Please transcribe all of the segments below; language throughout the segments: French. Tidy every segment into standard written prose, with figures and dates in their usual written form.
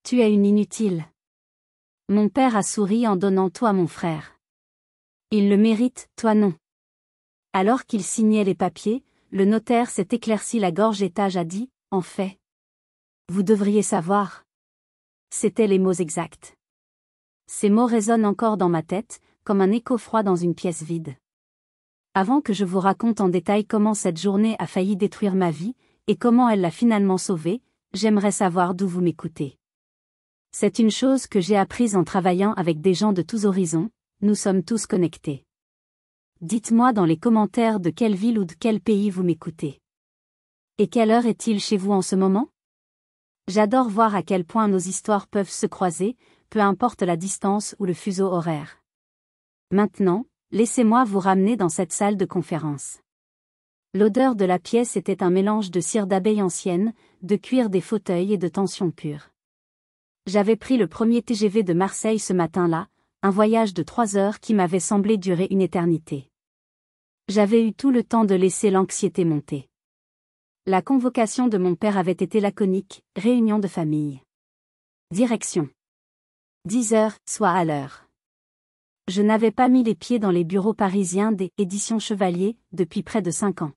Tu es une inutile. Mon père a souri en donnant toi mon frère. Il le mérite, toi non. Alors qu'il signait les papiers, le notaire s'est éclairci la gorge et a dit, en fait. Vous devriez savoir. C'étaient les mots exacts. Ces mots résonnent encore dans ma tête, comme un écho froid dans une pièce vide. Avant que je vous raconte en détail comment cette journée a failli détruire ma vie, et comment elle l'a finalement sauvée, j'aimerais savoir d'où vous m'écoutez. C'est une chose que j'ai apprise en travaillant avec des gens de tous horizons, nous sommes tous connectés. Dites-moi dans les commentaires de quelle ville ou de quel pays vous m'écoutez. Et quelle heure est-il chez vous en ce moment? J'adore voir à quel point nos histoires peuvent se croiser, peu importe la distance ou le fuseau horaire. Maintenant, laissez-moi vous ramener dans cette salle de conférence. L'odeur de la pièce était un mélange de cire d'abeille ancienne, de cuir des fauteuils et de tension pure. J'avais pris le premier TGV de Marseille ce matin-là, un voyage de 3 heures qui m'avait semblé durer une éternité. J'avais eu tout le temps de laisser l'anxiété monter. La convocation de mon père avait été laconique, réunion de famille. Direction. 10 heures, soit à l'heure. Je n'avais pas mis les pieds dans les bureaux parisiens des Éditions Chevalier depuis près de 5 ans.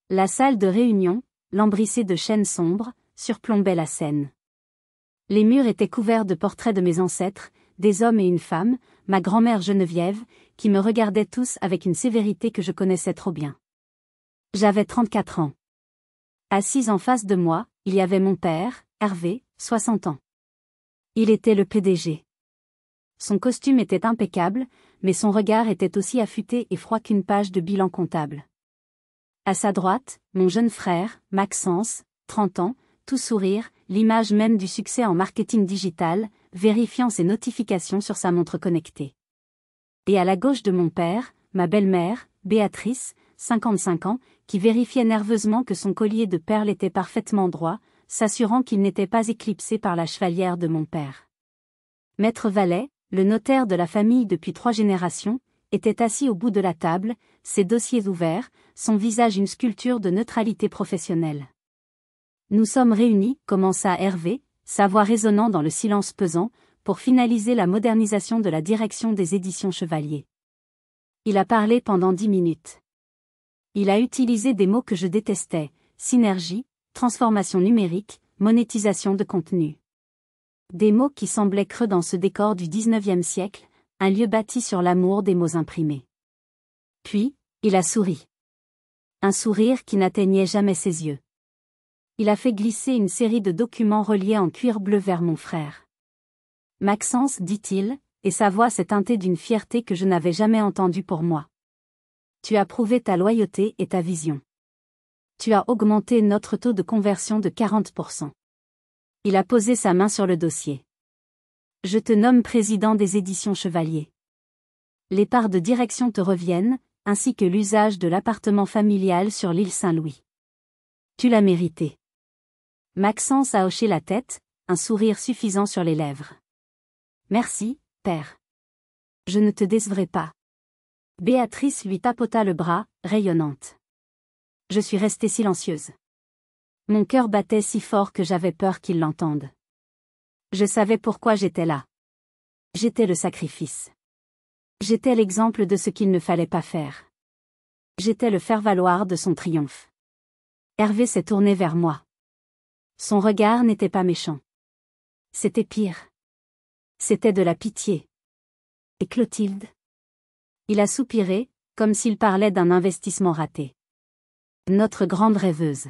La salle de réunion, lambrissée de chênes sombres, surplombait la scène. Les murs étaient couverts de portraits de mes ancêtres, des hommes et une femme, ma grand-mère Geneviève, qui me regardaient tous avec une sévérité que je connaissais trop bien. J'avais 34 ans. Assis en face de moi, il y avait mon père, Hervé, 60 ans. Il était le PDG. Son costume était impeccable, mais son regard était aussi affûté et froid qu'une page de bilan comptable. À sa droite, mon jeune frère, Maxence, 30 ans, tout sourire, l'image même du succès en marketing digital, vérifiant ses notifications sur sa montre connectée. Et à la gauche de mon père, ma belle-mère, Béatrice, 55 ans, qui vérifiait nerveusement que son collier de perles était parfaitement droit, s'assurant qu'il n'était pas éclipsé par la chevalière de mon père. Maître Vallet, le notaire de la famille depuis 3 générations, était assis au bout de la table, ses dossiers ouverts, son visage une sculpture de neutralité professionnelle. Nous sommes réunis, commença Hervé, sa voix résonnant dans le silence pesant, pour finaliser la modernisation de la direction des Éditions Chevalier. Il a parlé pendant 10 minutes. Il a utilisé des mots que je détestais, synergie, transformation numérique, monétisation de contenu. Des mots qui semblaient creux dans ce décor du 19e siècle, un lieu bâti sur l'amour des mots imprimés. Puis, il a souri. Un sourire qui n'atteignait jamais ses yeux. Il a fait glisser une série de documents reliés en cuir bleu vers mon frère. Maxence, dit-il, et sa voix s'est teintée d'une fierté que je n'avais jamais entendue pour moi. Tu as prouvé ta loyauté et ta vision. Tu as augmenté notre taux de conversion de 40%. Il a posé sa main sur le dossier. Je te nomme président des Éditions Chevalier. Les parts de direction te reviennent, ainsi que l'usage de l'appartement familial sur l'île Saint-Louis. Tu l'as mérité. Maxence a hoché la tête, un sourire suffisant sur les lèvres. Merci, père. Je ne te décevrai pas. Béatrice lui tapota le bras, rayonnante. Je suis restée silencieuse. Mon cœur battait si fort que j'avais peur qu'il l'entende. Je savais pourquoi j'étais là. J'étais le sacrifice. J'étais l'exemple de ce qu'il ne fallait pas faire. J'étais le faire-valoir de son triomphe. Hervé s'est tourné vers moi. Son regard n'était pas méchant. C'était pire. C'était de la pitié. Et Clotilde? Il a soupiré, comme s'il parlait d'un investissement raté. Notre grande rêveuse.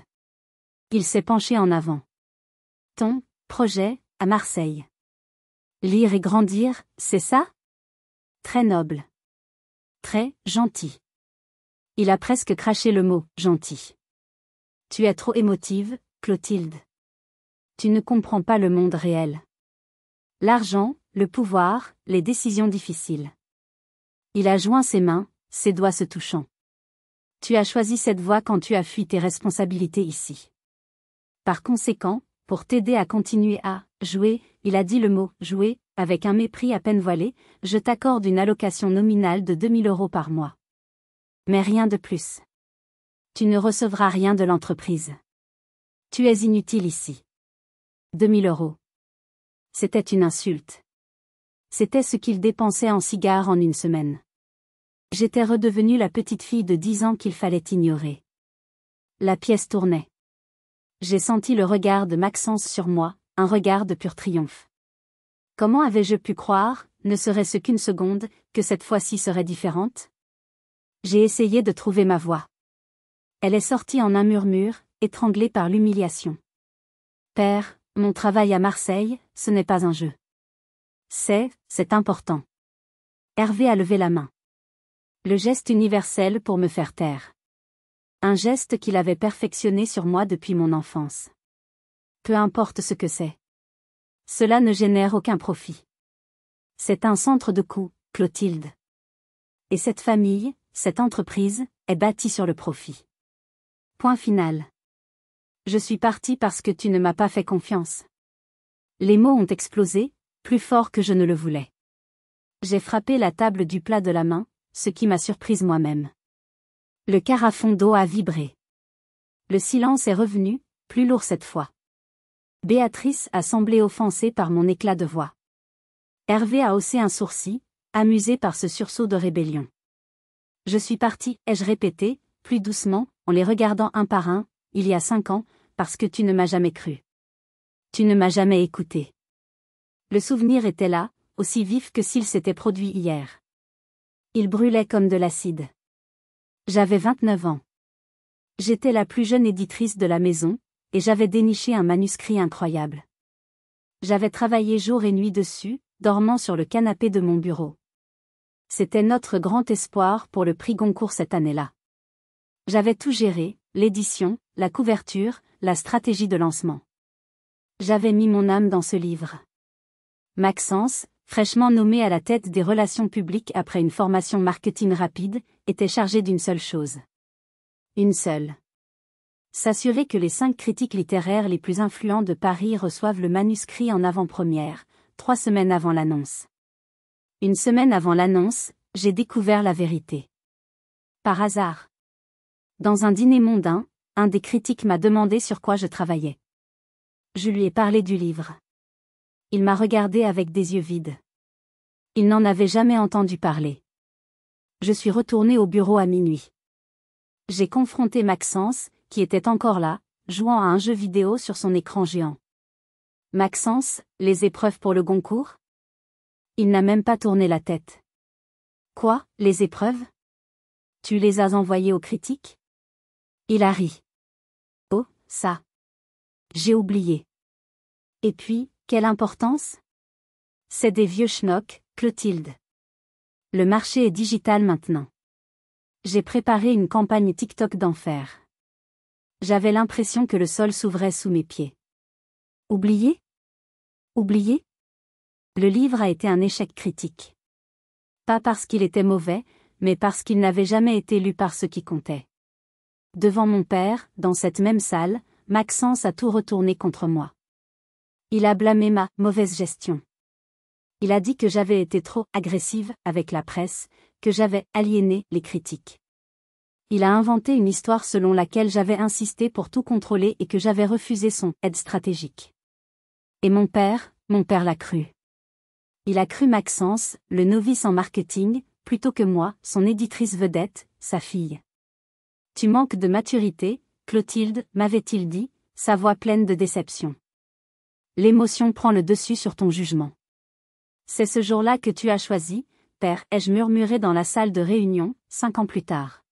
Il s'est penché en avant. Ton projet, à Marseille. Lire et grandir, c'est ça? Très noble. Très gentil. Il a presque craché le mot « gentil ». Tu es trop émotive, Clotilde. Tu ne comprends pas le monde réel. L'argent, le pouvoir, les décisions difficiles. Il a joint ses mains, ses doigts se touchant. Tu as choisi cette voie quand tu as fui tes responsabilités ici. Par conséquent, pour t'aider à continuer à jouer, il a dit le mot « jouer » avec un mépris à peine voilé, je t'accorde une allocation nominale de 2 000 € par mois. Mais rien de plus. Tu ne recevras rien de l'entreprise. Tu es inutile ici. 2 000 €. C'était une insulte. C'était ce qu'il dépensait en cigares en une semaine. J'étais redevenue la petite fille de 10 ans qu'il fallait ignorer. La pièce tournait. J'ai senti le regard de Maxence sur moi, un regard de pur triomphe. Comment avais-je pu croire, ne serait-ce qu'une seconde, que cette fois-ci serait différente? J'ai essayé de trouver ma voix. Elle est sortie en un murmure, étranglée par l'humiliation. Père, mon travail à Marseille, ce n'est pas un jeu. C'est important. Hervé a levé la main. Le geste universel pour me faire taire. Un geste qu'il avait perfectionné sur moi depuis mon enfance. Peu importe ce que c'est. Cela ne génère aucun profit. C'est un centre de coût, Clotilde. Et cette famille, cette entreprise, est bâtie sur le profit. Point final. Je suis partie parce que tu ne m'as pas fait confiance. Les mots ont explosé, plus fort que je ne le voulais. J'ai frappé la table du plat de la main, ce qui m'a surprise moi-même. Le carafon d'eau a vibré. Le silence est revenu, plus lourd cette fois. Béatrice a semblé offensée par mon éclat de voix. Hervé a haussé un sourcil, amusé par ce sursaut de rébellion. Je suis partie, ai-je répété, plus doucement, en les regardant un par un, il y a 5 ans, parce que tu ne m'as jamais cru. Tu ne m'as jamais écouté. Le souvenir était là, aussi vif que s'il s'était produit hier. Il brûlait comme de l'acide. J'avais 29 ans. J'étais la plus jeune éditrice de la maison, et j'avais déniché un manuscrit incroyable. J'avais travaillé jour et nuit dessus, dormant sur le canapé de mon bureau. C'était notre grand espoir pour le prix Goncourt cette année-là. J'avais tout géré, l'édition, la couverture, la stratégie de lancement. J'avais mis mon âme dans ce livre. Maxence, fraîchement nommé à la tête des relations publiques après une formation marketing rapide, était chargé d'une seule chose. Une seule. S'assurer que les 5 critiques littéraires les plus influents de Paris reçoivent le manuscrit en avant-première, 3 semaines avant l'annonce. Une semaine avant l'annonce, j'ai découvert la vérité. Par hasard. Dans un dîner mondain, un des critiques m'a demandé sur quoi je travaillais. Je lui ai parlé du livre. Il m'a regardé avec des yeux vides. Il n'en avait jamais entendu parler. Je suis retournée au bureau à minuit. J'ai confronté Maxence, qui était encore là, jouant à un jeu vidéo sur son écran géant. Maxence, les épreuves pour le Goncourt? Il n'a même pas tourné la tête. Quoi, les épreuves? Tu les as envoyées aux critiques? Il a ri. Oh, ça. J'ai oublié. Et puis, quelle importance? C'est des vieux schnocks, Clotilde. Le marché est digital maintenant. J'ai préparé une campagne TikTok d'enfer. J'avais l'impression que le sol s'ouvrait sous mes pieds. Oublié? Oublié? Le livre a été un échec critique. Pas parce qu'il était mauvais, mais parce qu'il n'avait jamais été lu par ceux qui comptaient. Devant mon père, dans cette même salle, Maxence a tout retourné contre moi. Il a blâmé ma mauvaise gestion. Il a dit que j'avais été trop agressive avec la presse, que j'avais aliéné les critiques. Il a inventé une histoire selon laquelle j'avais insisté pour tout contrôler et que j'avais refusé son aide stratégique. Et mon père l'a cru. Il a cru Maxence, le novice en marketing, plutôt que moi, son éditrice vedette, sa fille. Tu manques de maturité, Clotilde, m'avait-il dit, sa voix pleine de déception. L'émotion prend le dessus sur ton jugement. C'est ce jour-là que tu as choisi, père, ai-je murmuré dans la salle de réunion, 5 ans plus tard.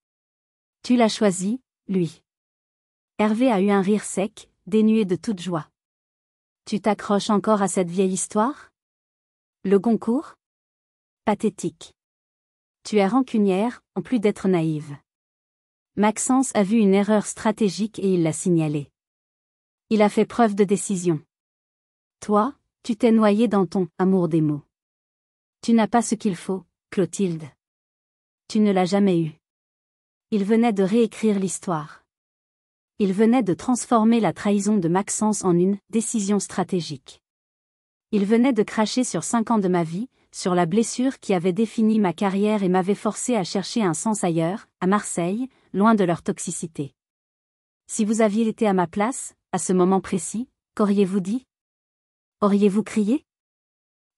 Tu l'as choisi, lui. Hervé a eu un rire sec, dénué de toute joie. Tu t'accroches encore à cette vieille histoire? Le Goncourt? Pathétique. Tu es rancunière, en plus d'être naïve. Maxence a vu une erreur stratégique et il l'a signalée. Il a fait preuve de décision. Toi, tu t'es noyé dans ton amour des mots. Tu n'as pas ce qu'il faut, Clotilde. Tu ne l'as jamais eu. Il venait de réécrire l'histoire. Il venait de transformer la trahison de Maxence en une décision stratégique. Il venait de cracher sur 5 ans de ma vie, sur la blessure qui avait défini ma carrière et m'avait forcé à chercher un sens ailleurs, à Marseille, loin de leur toxicité. Si vous aviez été à ma place, à ce moment précis, qu'auriez-vous dit? Auriez-vous crié?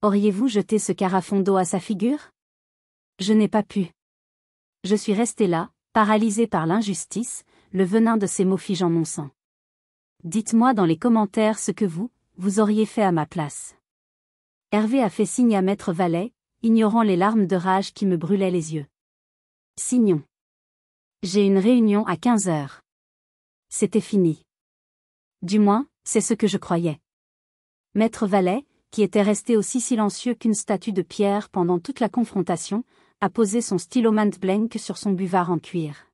Auriez-vous jeté ce carafon d'eau à sa figure? Je n'ai pas pu. Je suis resté là, paralysé par l'injustice, le venin de ces mots figeant mon sang. Dites-moi dans les commentaires ce que vous auriez fait à ma place. Hervé a fait signe à Maître Valet, ignorant les larmes de rage qui me brûlaient les yeux. Signons. J'ai une réunion à 15 heures. C'était fini. Du moins, c'est ce que je croyais. Maître Valet, qui était resté aussi silencieux qu'une statue de pierre pendant toute la confrontation, a posé son stylo Montblanc sur son buvard en cuir.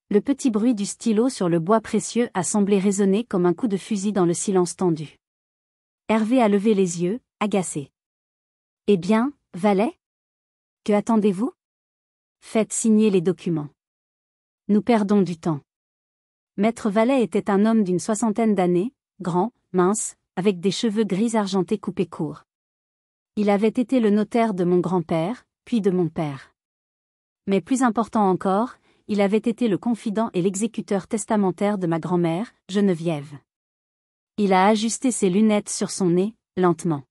Le petit bruit du stylo sur le bois précieux a semblé résonner comme un coup de fusil dans le silence tendu. Hervé a levé les yeux, agacé. Eh bien, Valet? Que attendez-vous? Faites signer les documents. Nous perdons du temps. Maître Valet était un homme d'une 60aine d'années, grand, mince, avec des cheveux gris argentés coupés courts. Il avait été le notaire de mon grand-père, puis de mon père. Mais plus important encore, il avait été le confident et l'exécuteur testamentaire de ma grand-mère, Geneviève. Il a ajusté ses lunettes sur son nez, lentement.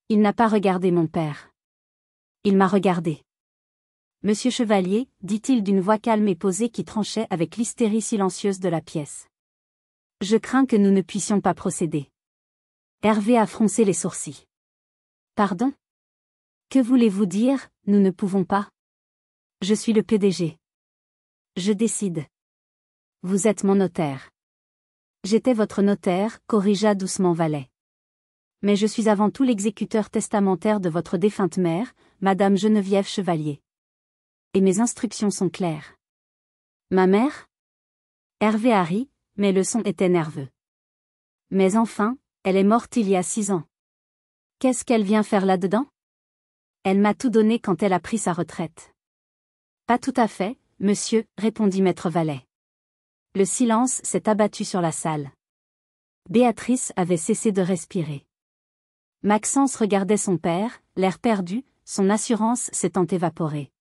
Il n'a pas regardé mon père. Il m'a regardé. Monsieur Chevalier, dit-il d'une voix calme et posée qui tranchait avec l'hystérie silencieuse de la pièce. Je crains que nous ne puissions pas procéder. Hervé a froncé les sourcils. Pardon? Que voulez-vous dire, nous ne pouvons pas? Je suis le PDG. Je décide. Vous êtes mon notaire. J'étais votre notaire, corrigea doucement Valet. Mais je suis avant tout l'exécuteur testamentaire de votre défunte mère, Madame Geneviève Chevalier. Et mes instructions sont claires. Ma mère? Hervé a ri, mais le son était nerveux. Mais enfin, elle est morte il y a 6 ans. Qu'est-ce qu'elle vient faire là-dedans? Elle m'a tout donné quand elle a pris sa retraite. Pas tout à fait, monsieur, répondit Maître Valet. Le silence s'est abattu sur la salle. Béatrice avait cessé de respirer. Maxence regardait son père, l'air perdu, son assurance s'étant évaporée.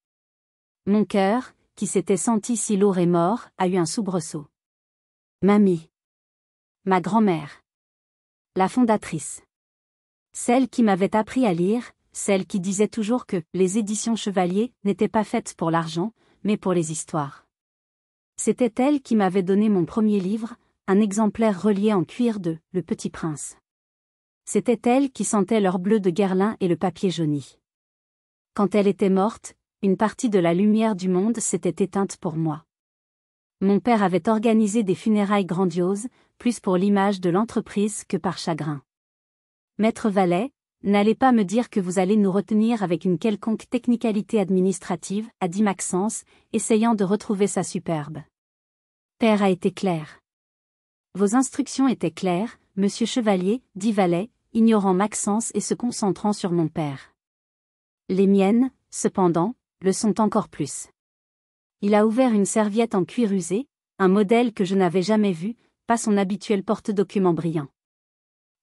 Mon cœur, qui s'était senti si lourd et mort, a eu un soubresaut. Mamie. Ma grand-mère. La fondatrice. Celle qui m'avait appris à lire, celle qui disait toujours que les éditions Chevalier n'étaient pas faites pour l'argent, mais pour les histoires. C'était elle qui m'avait donné mon premier livre, un exemplaire relié en cuir de Le Petit Prince. C'était elle qui sentait l'heure bleue de Guerlain et le papier jauni. Quand elle était morte, une partie de la lumière du monde s'était éteinte pour moi. Mon père avait organisé des funérailles grandioses, plus pour l'image de l'entreprise que par chagrin. Maître Valet, n'allez pas me dire que vous allez nous retenir avec une quelconque technicalité administrative, a dit Maxence, essayant de retrouver sa superbe. Père a été clair. Vos instructions étaient claires, monsieur Chevalier, dit Valet, ignorant Maxence et se concentrant sur mon père. Les miennes, cependant, le sont encore plus. Il a ouvert une serviette en cuir usé, un modèle que je n'avais jamais vu, pas son habituel porte-document brillant.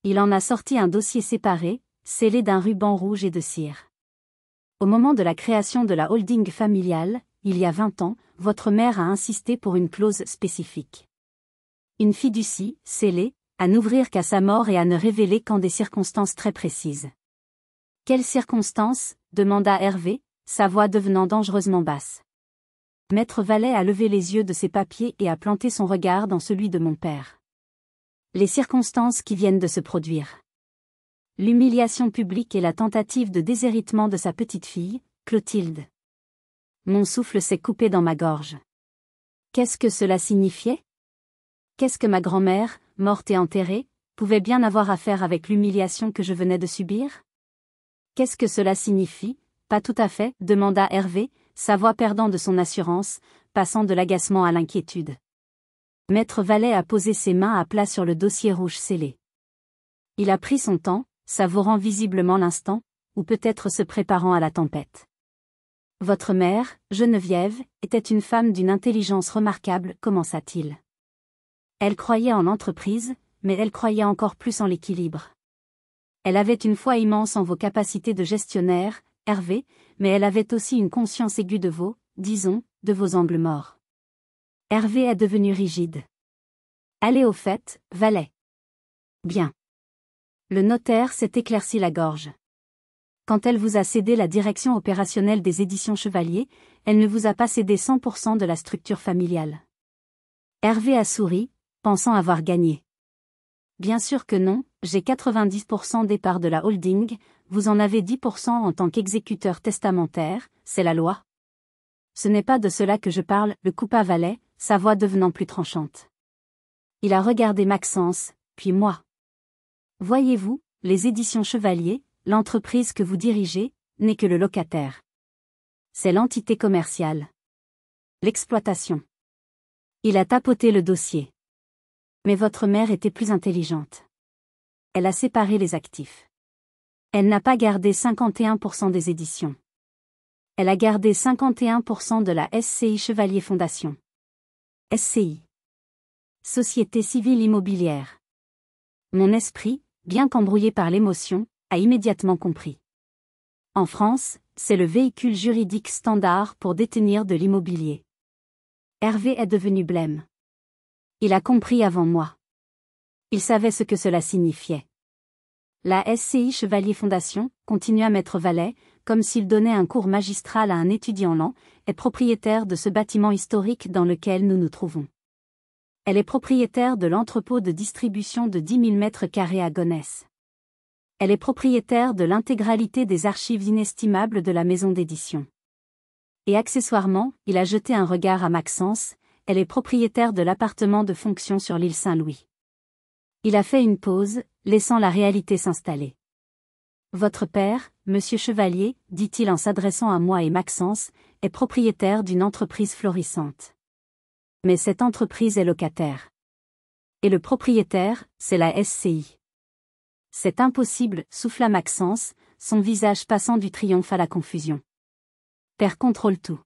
Il en a sorti un dossier séparé, scellé d'un ruban rouge et de cire. Au moment de la création de la holding familiale, il y a 20 ans, votre mère a insisté pour une clause spécifique. Une fiducie, scellée, à n'ouvrir qu'à sa mort et à ne révéler qu'en des circonstances très précises. Quelles circonstances? Demanda Hervé, sa voix devenant dangereusement basse. Maître Valet a levé les yeux de ses papiers et a planté son regard dans celui de mon père. Les circonstances qui viennent de se produire. L'humiliation publique et la tentative de déshéritement de sa petite-fille, Clotilde. Mon souffle s'est coupé dans ma gorge. Qu'est-ce que cela signifiait? Qu'est-ce que ma grand-mère, morte et enterrée, pouvait bien avoir à faire avec l'humiliation que je venais de subir? Qu'est-ce que cela signifie? Pas tout à fait, demanda Hervé, sa voix perdant de son assurance, passant de l'agacement à l'inquiétude. Maître Valet a posé ses mains à plat sur le dossier rouge scellé. Il a pris son temps, savourant visiblement l'instant, ou peut-être se préparant à la tempête. Votre mère, Geneviève, était une femme d'une intelligence remarquable, commença-t-il. Elle croyait en l'entreprise, mais elle croyait encore plus en l'équilibre. Elle avait une foi immense en vos capacités de gestionnaire, Hervé, mais elle avait aussi une conscience aiguë de vos, disons, de vos angles morts. Hervé est devenu rigide. Allez au fait, Valet. Bien. Le notaire s'est éclairci la gorge. Quand elle vous a cédé la direction opérationnelle des éditions Chevalier, elle ne vous a pas cédé 100% de la structure familiale. Hervé a souri, pensant avoir gagné. Bien sûr que non, j'ai 90% des parts de la holding, vous en avez 10% en tant qu'exécuteur testamentaire, c'est la loi. Ce n'est pas de cela que je parle, le coupa Vallet, sa voix devenant plus tranchante. Il a regardé Maxence, puis moi. Voyez-vous, les éditions Chevalier, l'entreprise que vous dirigez, n'est que le locataire. C'est l'entité commerciale. L'exploitation. Il a tapoté le dossier. Mais votre mère était plus intelligente. Elle a séparé les actifs. Elle n'a pas gardé 51% des éditions. Elle a gardé 51% de la SCI Chevalier Fondation. SCI. Société civile immobilière. Mon esprit, bien qu'embrouillé par l'émotion, a immédiatement compris. En France, c'est le véhicule juridique standard pour détenir de l'immobilier. Hervé est devenu blême. Il a compris avant moi. Il savait ce que cela signifiait. La SCI Chevalier Fondation, continua Maître Vallet, comme s'il donnait un cours magistral à un étudiant lent, est propriétaire de ce bâtiment historique dans lequel nous nous trouvons. Elle est propriétaire de l'entrepôt de distribution de 10 000 mètres carrés à Gonesse. Elle est propriétaire de l'intégralité des archives inestimables de la maison d'édition. Et accessoirement, il a jeté un regard à Maxence, elle est propriétaire de l'appartement de fonction sur l'île Saint-Louis. Il a fait une pause, laissant la réalité s'installer. Votre père, monsieur Chevalier, dit-il en s'adressant à moi et Maxence, est propriétaire d'une entreprise florissante. Mais cette entreprise est locataire. Et le propriétaire, c'est la SCI. C'est impossible, souffla Maxence, son visage passant du triomphe à la confusion. Père contrôle tout.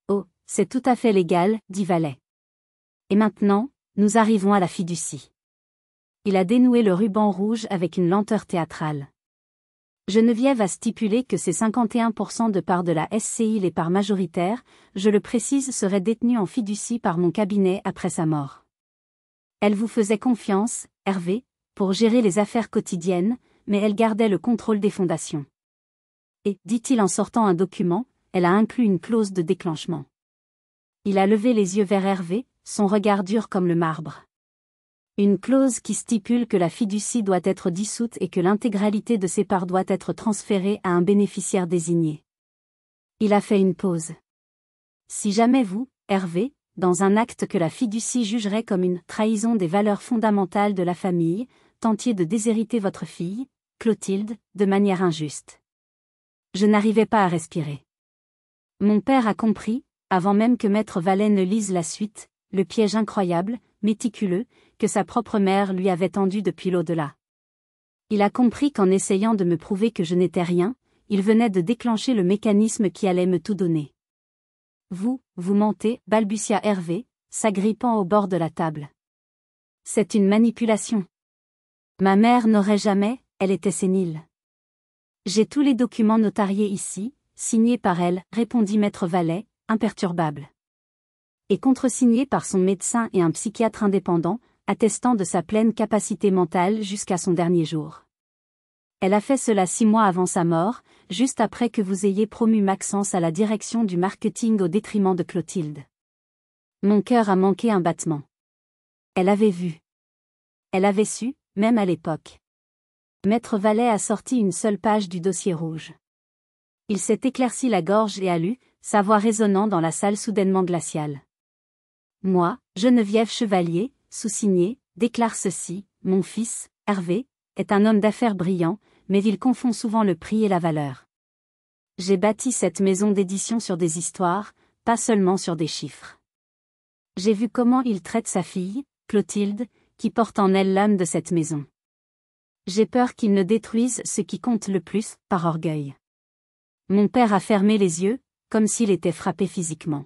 Oh, c'est tout à fait légal, dit Vallet. Et maintenant, nous arrivons à la fiducie. Il a dénoué le ruban rouge avec une lenteur théâtrale. Geneviève a stipulé que ces 51% de parts de la SCI, les parts majoritaires, je le précise, seraient détenues en fiducie par mon cabinet après sa mort. Elle vous faisait confiance, Hervé, pour gérer les affaires quotidiennes, mais elle gardait le contrôle des fondations. Et, dit-il en sortant un document, elle a inclus une clause de déclenchement. Il a levé les yeux vers Hervé, son regard dur comme le marbre. Une clause qui stipule que la fiducie doit être dissoute et que l'intégralité de ses parts doit être transférée à un bénéficiaire désigné. Il a fait une pause. Si jamais vous, Hervé, dans un acte que la fiducie jugerait comme une trahison des valeurs fondamentales de la famille, tentiez de déshériter votre fille, Clotilde, de manière injuste. Je n'arrivais pas à respirer. Mon père a compris, avant même que Maître Vallet ne lise la suite, le piège incroyable, méticuleux, que sa propre mère lui avait tendu depuis l'au-delà. Il a compris qu'en essayant de me prouver que je n'étais rien, il venait de déclencher le mécanisme qui allait me tout donner. Vous mentez, balbutia Hervé, s'agrippant au bord de la table. C'est une manipulation. Ma mère n'aurait jamais, elle était sénile. J'ai tous les documents notariés ici, signés par elle, répondit Maître Vallet, imperturbable. Et contresignés par son médecin et un psychiatre indépendant, attestant de sa pleine capacité mentale jusqu'à son dernier jour. Elle a fait cela 6 mois avant sa mort, juste après que vous ayez promu Maxence à la direction du marketing au détriment de Clotilde. Mon cœur a manqué un battement. Elle avait vu. Elle avait su, même à l'époque. Maître Vallet a sorti une seule page du dossier rouge. Il s'est éclairci la gorge et a lu, sa voix résonnant dans la salle soudainement glaciale. Moi, Geneviève Chevalier, sous-signé, déclare ceci, mon fils, Hervé, est un homme d'affaires brillant, mais il confond souvent le prix et la valeur. J'ai bâti cette maison d'édition sur des histoires, pas seulement sur des chiffres. J'ai vu comment il traite sa fille, Clotilde, qui porte en elle l'âme de cette maison. J'ai peur qu'il ne détruise ce qui compte le plus, par orgueil. Mon père a fermé les yeux, comme s'il était frappé physiquement.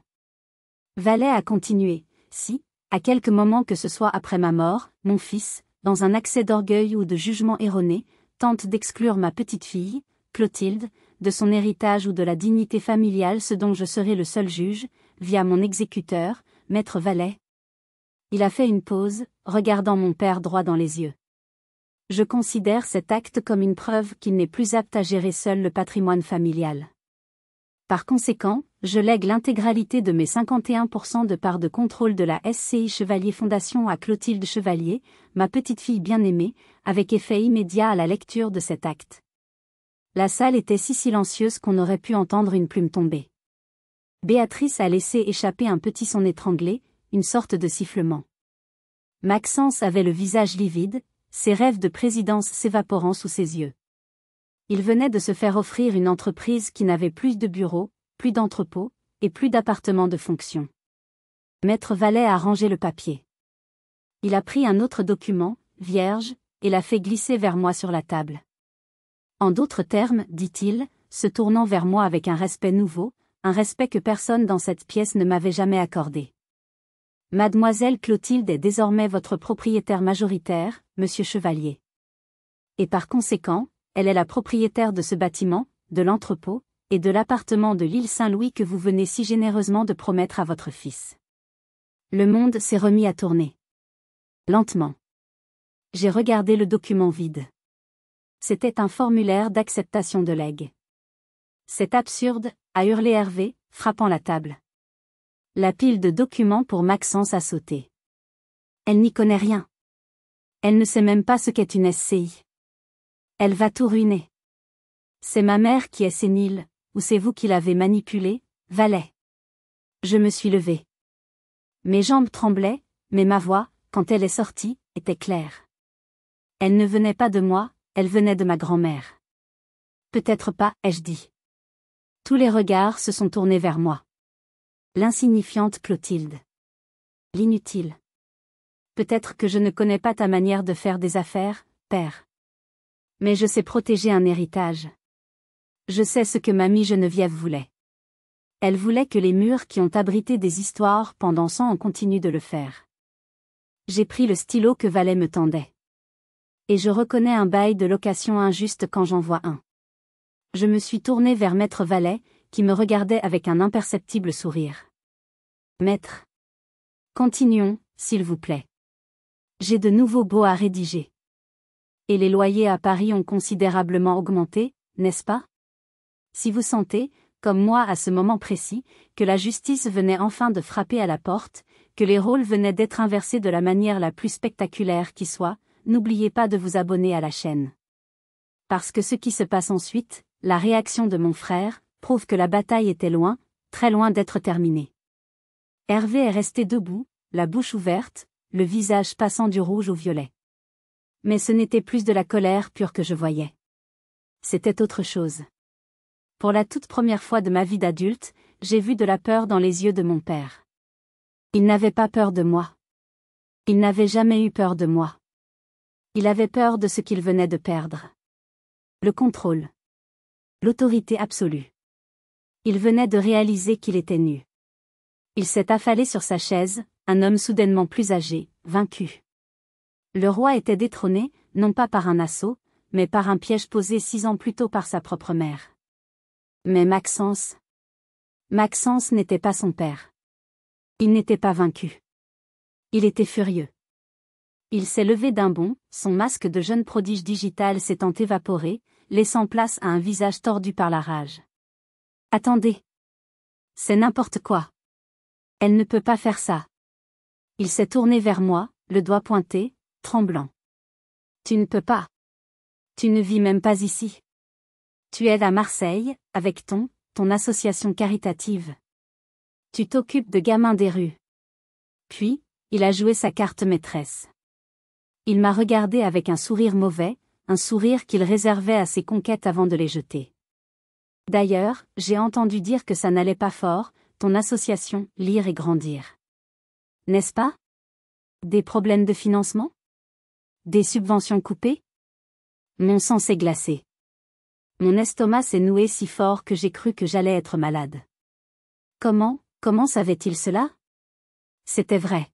Vallet a continué, si, à quelque moment que ce soit après ma mort, mon fils, dans un accès d'orgueil ou de jugement erroné, tente d'exclure ma petite fille, Clotilde, de son héritage ou de la dignité familiale, ce dont je serai le seul juge, via mon exécuteur, Maître Vallet. Il a fait une pause, regardant mon père droit dans les yeux. Je considère cet acte comme une preuve qu'il n'est plus apte à gérer seul le patrimoine familial. Par conséquent, je lègue l'intégralité de mes 51% de parts de contrôle de la SCI Chevalier Fondation à Clotilde Chevalier, ma petite-fille bien-aimée, avec effet immédiat à la lecture de cet acte. La salle était si silencieuse qu'on aurait pu entendre une plume tomber. Béatrice a laissé échapper un petit son étranglé, une sorte de sifflement. Maxence avait le visage livide, ses rêves de présidence s'évaporant sous ses yeux. Il venait de se faire offrir une entreprise qui n'avait plus de bureaux, plus d'entrepôts, et plus d'appartements de fonction. Maître Vallet a rangé le papier. Il a pris un autre document, vierge, et l'a fait glisser vers moi sur la table. En d'autres termes, dit-il, se tournant vers moi avec un respect nouveau, un respect que personne dans cette pièce ne m'avait jamais accordé. Mademoiselle Clotilde est désormais votre propriétaire majoritaire, monsieur Chevalier. Et par conséquent, elle est la propriétaire de ce bâtiment, de l'entrepôt, et de l'appartement de l'île Saint-Louis que vous venez si généreusement de promettre à votre fils. Le monde s'est remis à tourner. Lentement. J'ai regardé le document vide. C'était un formulaire d'acceptation de legs. C'est absurde, a hurlé Hervé, frappant la table. La pile de documents pour Maxence a sauté. Elle n'y connaît rien. Elle ne sait même pas ce qu'est une SCI. Elle va tout ruiner. C'est ma mère qui est sénile, ou c'est vous qui l'avez manipulée, Vallet. Je me suis levée. Mes jambes tremblaient, mais ma voix, quand elle est sortie, était claire. Elle ne venait pas de moi, elle venait de ma grand-mère. Peut-être pas, ai-je dit. Tous les regards se sont tournés vers moi. L'insignifiante Clotilde. L'inutile. Peut-être que je ne connais pas ta manière de faire des affaires, père. Mais je sais protéger un héritage. Je sais ce que mamie Geneviève voulait. Elle voulait que les murs qui ont abrité des histoires pendant 100 ans continuent de le faire. J'ai pris le stylo que Vallet me tendait. Et je reconnais un bail de location injuste quand j'en vois un. Je me suis tournée vers Maître Vallet, qui me regardait avec un imperceptible sourire. Maître. Continuons, s'il vous plaît. J'ai de nouveaux baux à rédiger. Et les loyers à Paris ont considérablement augmenté, n'est-ce pas? Si vous sentez, comme moi à ce moment précis, que la justice venait enfin de frapper à la porte, que les rôles venaient d'être inversés de la manière la plus spectaculaire qui soit, n'oubliez pas de vous abonner à la chaîne. Parce que ce qui se passe ensuite, la réaction de mon frère, prouve que la bataille était loin, très loin d'être terminée. Hervé est resté debout, la bouche ouverte, le visage passant du rouge au violet. Mais ce n'était plus de la colère pure que je voyais. C'était autre chose. Pour la toute première fois de ma vie d'adulte, j'ai vu de la peur dans les yeux de mon père. Il n'avait pas peur de moi. Il n'avait jamais eu peur de moi. Il avait peur de ce qu'il venait de perdre. Le contrôle. L'autorité absolue. Il venait de réaliser qu'il était nu. Il s'est affalé sur sa chaise, un homme soudainement plus âgé, vaincu. Le roi était détrôné, non pas par un assaut, mais par un piège posé 6 ans plus tôt par sa propre mère. Mais Maxence n'était pas son père. Il n'était pas vaincu. Il était furieux. Il s'est levé d'un bond, son masque de jeune prodige digital s'étant évaporé, laissant place à un visage tordu par la rage. Attendez. C'est n'importe quoi. Elle ne peut pas faire ça. Il s'est tourné vers moi, le doigt pointé, tremblant. Tu ne peux pas. Tu ne vis même pas ici. Tu es à Marseille, avec ton association caritative. Tu t'occupes de gamins des rues. Puis, il a joué sa carte maîtresse. Il m'a regardé avec un sourire mauvais, un sourire qu'il réservait à ses conquêtes avant de les jeter. D'ailleurs, j'ai entendu dire que ça n'allait pas fort, ton association, lire et grandir. N'est-ce pas? Des problèmes de financement? Des subventions coupées? Mon sang s'est glacé. Mon estomac s'est noué si fort que j'ai cru que j'allais être malade. Comment savait-il cela? C'était vrai.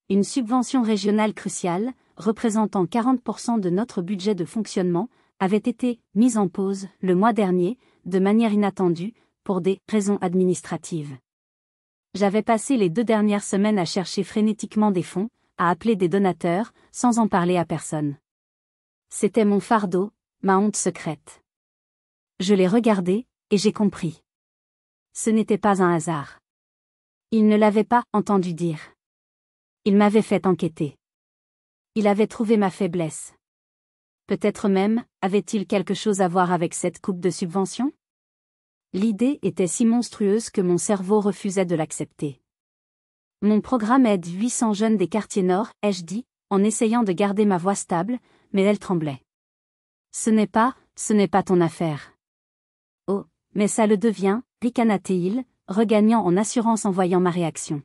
Une subvention régionale cruciale, représentant 40% de notre budget de fonctionnement, avait été mise en pause le mois dernier, de manière inattendue, pour des raisons administratives. J'avais passé les 2 dernières semaines à chercher frénétiquement des fonds, à appeler des donateurs, sans en parler à personne. C'était mon fardeau, ma honte secrète. Je l'ai regardé, et j'ai compris. Ce n'était pas un hasard. Il ne l'avait pas entendu dire. Il m'avait fait enquêter. Il avait trouvé ma faiblesse. Peut-être même, avait-il quelque chose à voir avec cette coupe de subvention? L'idée était si monstrueuse que mon cerveau refusait de l'accepter. Mon programme aide 800 jeunes des quartiers nord, ai-je dit, en essayant de garder ma voix stable, mais elle tremblait. Ce n'est pas ton affaire. Oh, mais ça le devient, ricana-t-il, regagnant en assurance en voyant ma réaction.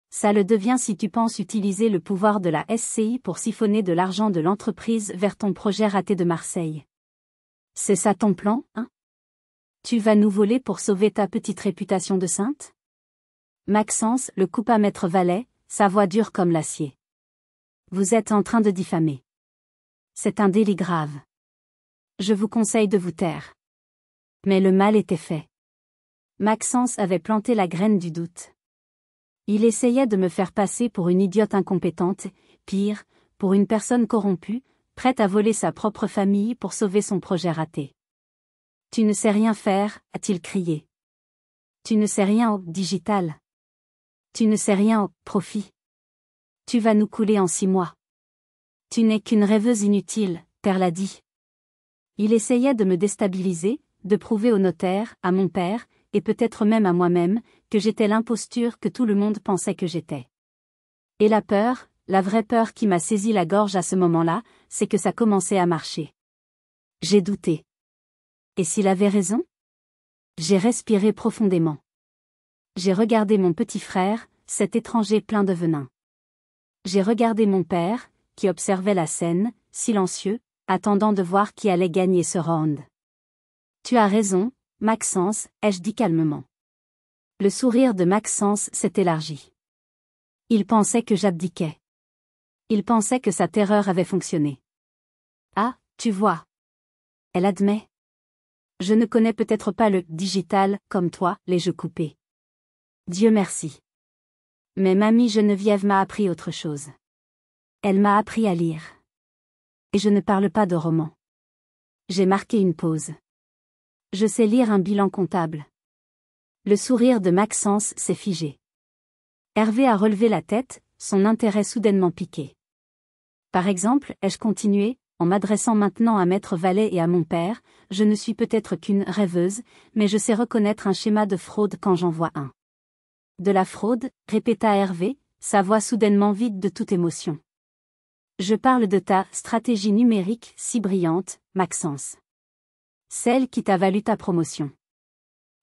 Ça le devient si tu penses utiliser le pouvoir de la SCI pour siphonner de l'argent de l'entreprise vers ton projet raté de Marseille. C'est ça ton plan, hein? Tu vas nous voler pour sauver ta petite réputation de sainte? Maxence le coupa maître Vallet, sa voix dure comme l'acier. Vous êtes en train de diffamer. C'est un délit grave. Je vous conseille de vous taire. Mais le mal était fait. Maxence avait planté la graine du doute. Il essayait de me faire passer pour une idiote incompétente, pire, pour une personne corrompue, prête à voler sa propre famille pour sauver son projet raté. Tu ne sais rien faire, a-t-il crié. Tu ne sais rien au digital. Tu ne sais rien au profit. Tu vas nous couler en 6 mois. Tu n'es qu'une rêveuse inutile, père l'a dit. Il essayait de me déstabiliser, de prouver au notaire, à mon père, et peut-être même à moi-même, que j'étais l'imposture que tout le monde pensait que j'étais. Et la peur, la vraie peur qui m'a saisi la gorge à ce moment-là, c'est que ça commençait à marcher. J'ai douté. Et s'il avait raison? J'ai respiré profondément. J'ai regardé mon petit frère, cet étranger plein de venin. J'ai regardé mon père, qui observait la scène, silencieux, attendant de voir qui allait gagner ce round. Tu as raison, Maxence, ai-je dit calmement. Le sourire de Maxence s'est élargi. Il pensait que j'abdiquais. Il pensait que sa terreur avait fonctionné. Ah, tu vois. Elle admet. Je ne connais peut-être pas le digital, comme toi, les jeux coupés. Dieu merci. Mais mamie Geneviève m'a appris autre chose. Elle m'a appris à lire. Et je ne parle pas de roman. J'ai marqué une pause. Je sais lire un bilan comptable. Le sourire de Maxence s'est figé. Hervé a relevé la tête, son intérêt soudainement piqué. Par exemple, ai-je continué, en m'adressant maintenant à maître Vallet et à mon père, je ne suis peut-être qu'une rêveuse, mais je sais reconnaître un schéma de fraude quand j'en vois un. De la fraude, répéta Hervé, sa voix soudainement vide de toute émotion. Je parle de ta stratégie numérique si brillante, Maxence. Celle qui t'a valu ta promotion.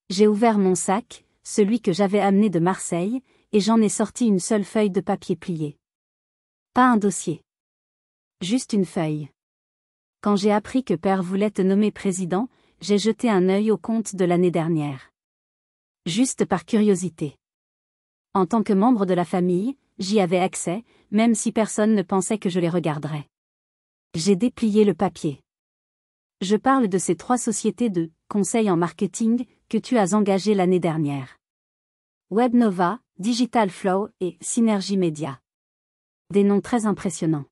J'ai ouvert mon sac, celui que j'avais amené de Marseille, et j'en ai sorti une seule feuille de papier plié. Pas un dossier. Juste une feuille. Quand j'ai appris que père voulait te nommer président, j'ai jeté un œil au compte de l'année dernière. Juste par curiosité. En tant que membre de la famille, j'y avais accès, même si personne ne pensait que je les regarderais. J'ai déplié le papier. Je parle de ces 3 sociétés de conseil en marketing que tu as engagées l'année dernière. Webnova, Digital Flow et Synergy Media. Des noms très impressionnants.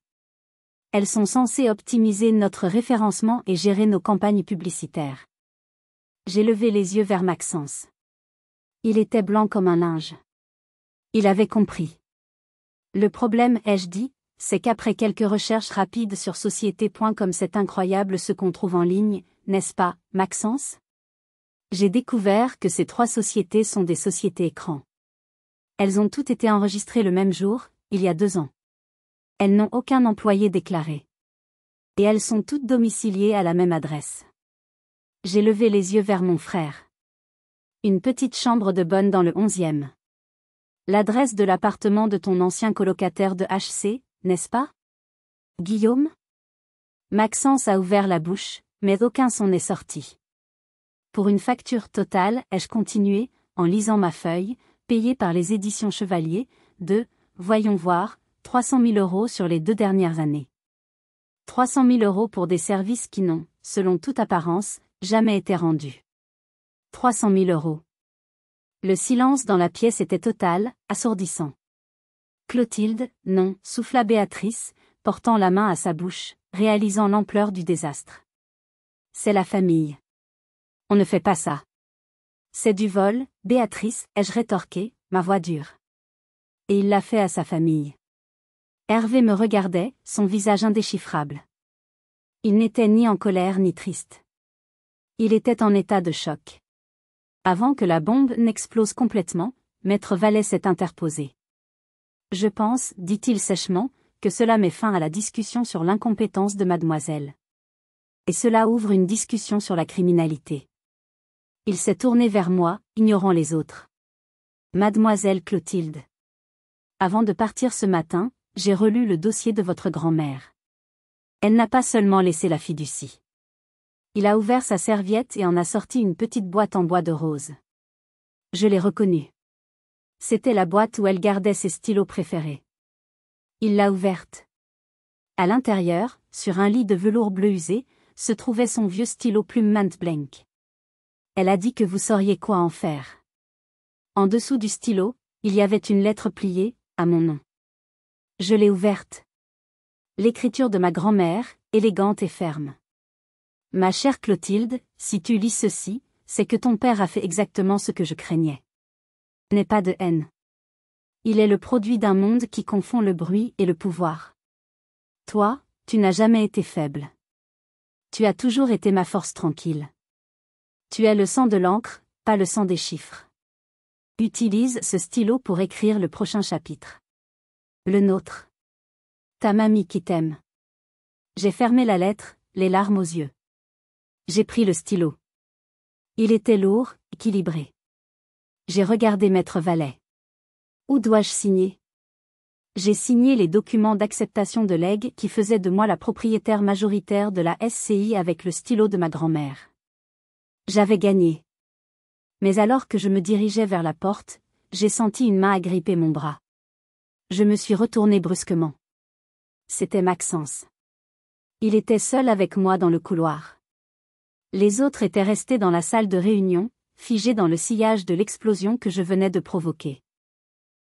Elles sont censées optimiser notre référencement et gérer nos campagnes publicitaires. J'ai levé les yeux vers Maxence. Il était blanc comme un linge. Il avait compris. Le problème, ai-je dit, c'est qu'après quelques recherches rapides sur société.com, c'est incroyable ce qu'on trouve en ligne, n'est-ce pas, Maxence? J'ai découvert que ces 3 sociétés sont des sociétés écrans. Elles ont toutes été enregistrées le même jour, il y a 2 ans. Elles n'ont aucun employé déclaré. Et elles sont toutes domiciliées à la même adresse. J'ai levé les yeux vers mon frère. Une petite chambre de bonne dans le 11e. L'adresse de l'appartement de ton ancien colocataire de HC, n'est-ce pas? Guillaume? Maxence a ouvert la bouche, mais aucun son n'est sorti. Pour une facture totale, ai-je continué, en lisant ma feuille, payée par les éditions Chevalier, de, voyons voir, 300 000 € sur les 2 dernières années. 300 000 € pour des services qui n'ont, selon toute apparence, jamais été rendus. 300 000 €. Le silence dans la pièce était total, assourdissant. Clotilde, non, souffla Béatrice, portant la main à sa bouche, réalisant l'ampleur du désastre. C'est la famille. On ne fait pas ça. C'est du vol, Béatrice, ai-je rétorqué, ma voix dure. Et il l'a fait à sa famille. Hervé me regardait, son visage indéchiffrable. Il n'était ni en colère ni triste. Il était en état de choc. Avant que la bombe n'explose complètement, Maître Vallet s'est interposé. Je pense, dit-il sèchement, que cela met fin à la discussion sur l'incompétence de mademoiselle. Et cela ouvre une discussion sur la criminalité. Il s'est tourné vers moi, ignorant les autres. Mademoiselle Clotilde. Avant de partir ce matin, j'ai relu le dossier de votre grand-mère. Elle n'a pas seulement laissé la fiducie. Il a ouvert sa serviette et en a sorti une petite boîte en bois de rose. Je l'ai reconnue. C'était la boîte où elle gardait ses stylos préférés. Il l'a ouverte. À l'intérieur, sur un lit de velours bleu usé, se trouvait son vieux stylo plume Mont Blanc. Elle a dit que vous sauriez quoi en faire. En dessous du stylo, il y avait une lettre pliée, à mon nom. Je l'ai ouverte. L'écriture de ma grand-mère, élégante et ferme. Ma chère Clotilde, si tu lis ceci, c'est que ton père a fait exactement ce que je craignais. N'aie pas de haine. Il est le produit d'un monde qui confond le bruit et le pouvoir. Toi, tu n'as jamais été faible. Tu as toujours été ma force tranquille. Tu es le sang de l'encre, pas le sang des chiffres. Utilise ce stylo pour écrire le prochain chapitre. Le nôtre. Ta mamie qui t'aime. J'ai fermé la lettre, les larmes aux yeux. J'ai pris le stylo. Il était lourd, équilibré. J'ai regardé Maître Vallet. Où dois-je signer? J'ai signé les documents d'acceptation de legs qui faisaient de moi la propriétaire majoritaire de la SCI avec le stylo de ma grand-mère. J'avais gagné. Mais alors que je me dirigeais vers la porte, j'ai senti une main agripper mon bras. Je me suis retourné brusquement. C'était Maxence. Il était seul avec moi dans le couloir. Les autres étaient restés dans la salle de réunion, figés dans le sillage de l'explosion que je venais de provoquer.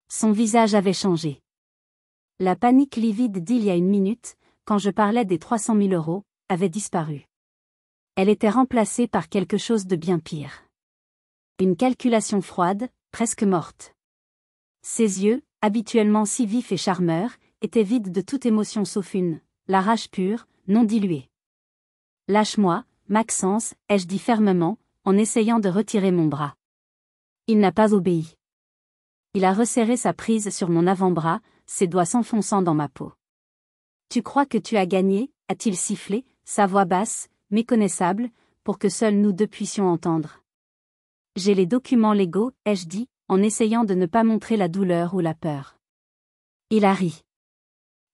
Son visage avait changé. La panique livide d'il y a une minute, quand je parlais des 300 000 euros, avait disparu. Elle était remplacée par quelque chose de bien pire. Une calculation froide, presque morte. Ses yeux, habituellement si vifs et charmeurs, étaient vides de toute émotion sauf la rage pure, non diluée. Lâche-moi, Maxence, ai-je dit fermement, en essayant de retirer mon bras. Il n'a pas obéi. Il a resserré sa prise sur mon avant-bras, ses doigts s'enfonçant dans ma peau. Tu crois que tu as gagné, a-t-il sifflé, sa voix basse, méconnaissable, pour que seuls nous deux puissions entendre. J'ai les documents légaux, ai-je dit, en essayant de ne pas montrer la douleur ou la peur. Il a ri.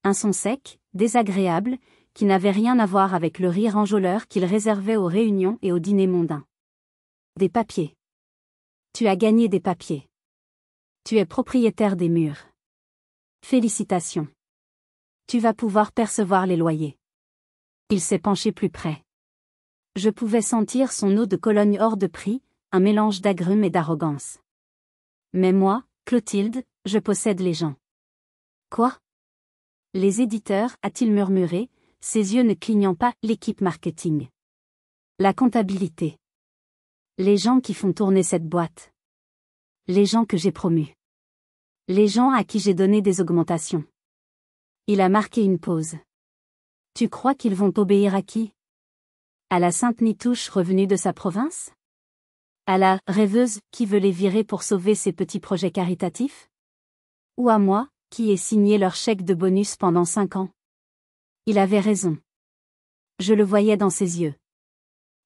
Un son sec, désagréable, qui n'avait rien à voir avec le rire enjôleur qu'il réservait aux réunions et aux dîners mondains. Des papiers. Tu as gagné des papiers. Tu es propriétaire des murs. Félicitations. Tu vas pouvoir percevoir les loyers. Il s'est penché plus près. Je pouvais sentir son eau de Cologne hors de prix, un mélange d'agrumes et d'arrogance. Mais moi, Clotilde, je possède les gens. Quoi? Les éditeurs, a-t-il murmuré, ses yeux ne clignant pas, l'équipe marketing. La comptabilité. Les gens qui font tourner cette boîte. Les gens que j'ai promus. Les gens à qui j'ai donné des augmentations. Il a marqué une pause. Tu crois qu'ils vont obéir à qui? À la sainte Nitouche revenue de sa province? À la rêveuse qui veut les virer pour sauver ses petits projets caritatifs? Ou à moi, qui ai signé leur chèque de bonus pendant 5 ans? Il avait raison. Je le voyais dans ses yeux.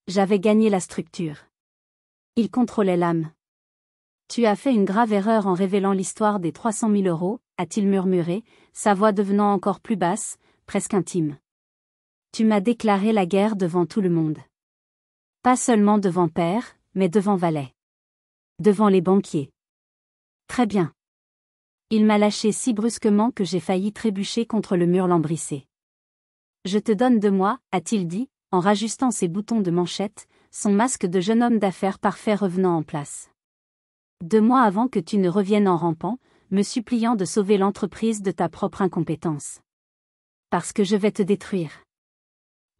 J'avais gagné la structure. Il contrôlait l'âme. Tu as fait une grave erreur en révélant l'histoire des 300 000 euros, a-t-il murmuré, sa voix devenant encore plus basse, presque intime. Tu m'as déclaré la guerre devant tout le monde. Pas seulement devant père, mais devant Vallet. Devant les banquiers. Très bien. Il m'a lâché si brusquement que j'ai failli trébucher contre le mur lambrissé. Je te donne 2 mois, a-t-il dit, en rajustant ses boutons de manchette, son masque de jeune homme d'affaires parfait revenant en place. 2 mois avant que tu ne reviennes en rampant, me suppliant de sauver l'entreprise de ta propre incompétence. Parce que je vais te détruire.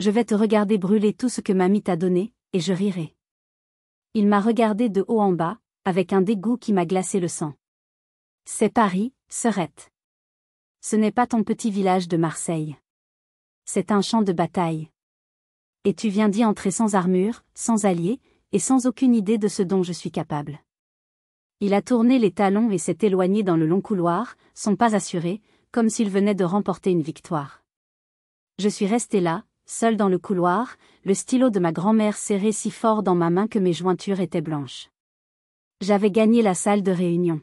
Je vais te regarder brûler tout ce que mamie t'a donné, et je rirai. Il m'a regardé de haut en bas, avec un dégoût qui m'a glacé le sang. C'est Paris, Serette. Ce n'est pas ton petit village de Marseille. C'est un champ de bataille. Et tu viens d'y entrer sans armure, sans alliés, et sans aucune idée de ce dont je suis capable. Il a tourné les talons et s'est éloigné dans le long couloir, son pas assuré, comme s'il venait de remporter une victoire. Je suis resté là, seul dans le couloir, le stylo de ma grand-mère serré si fort dans ma main que mes jointures étaient blanches. J'avais gagné la salle de réunion.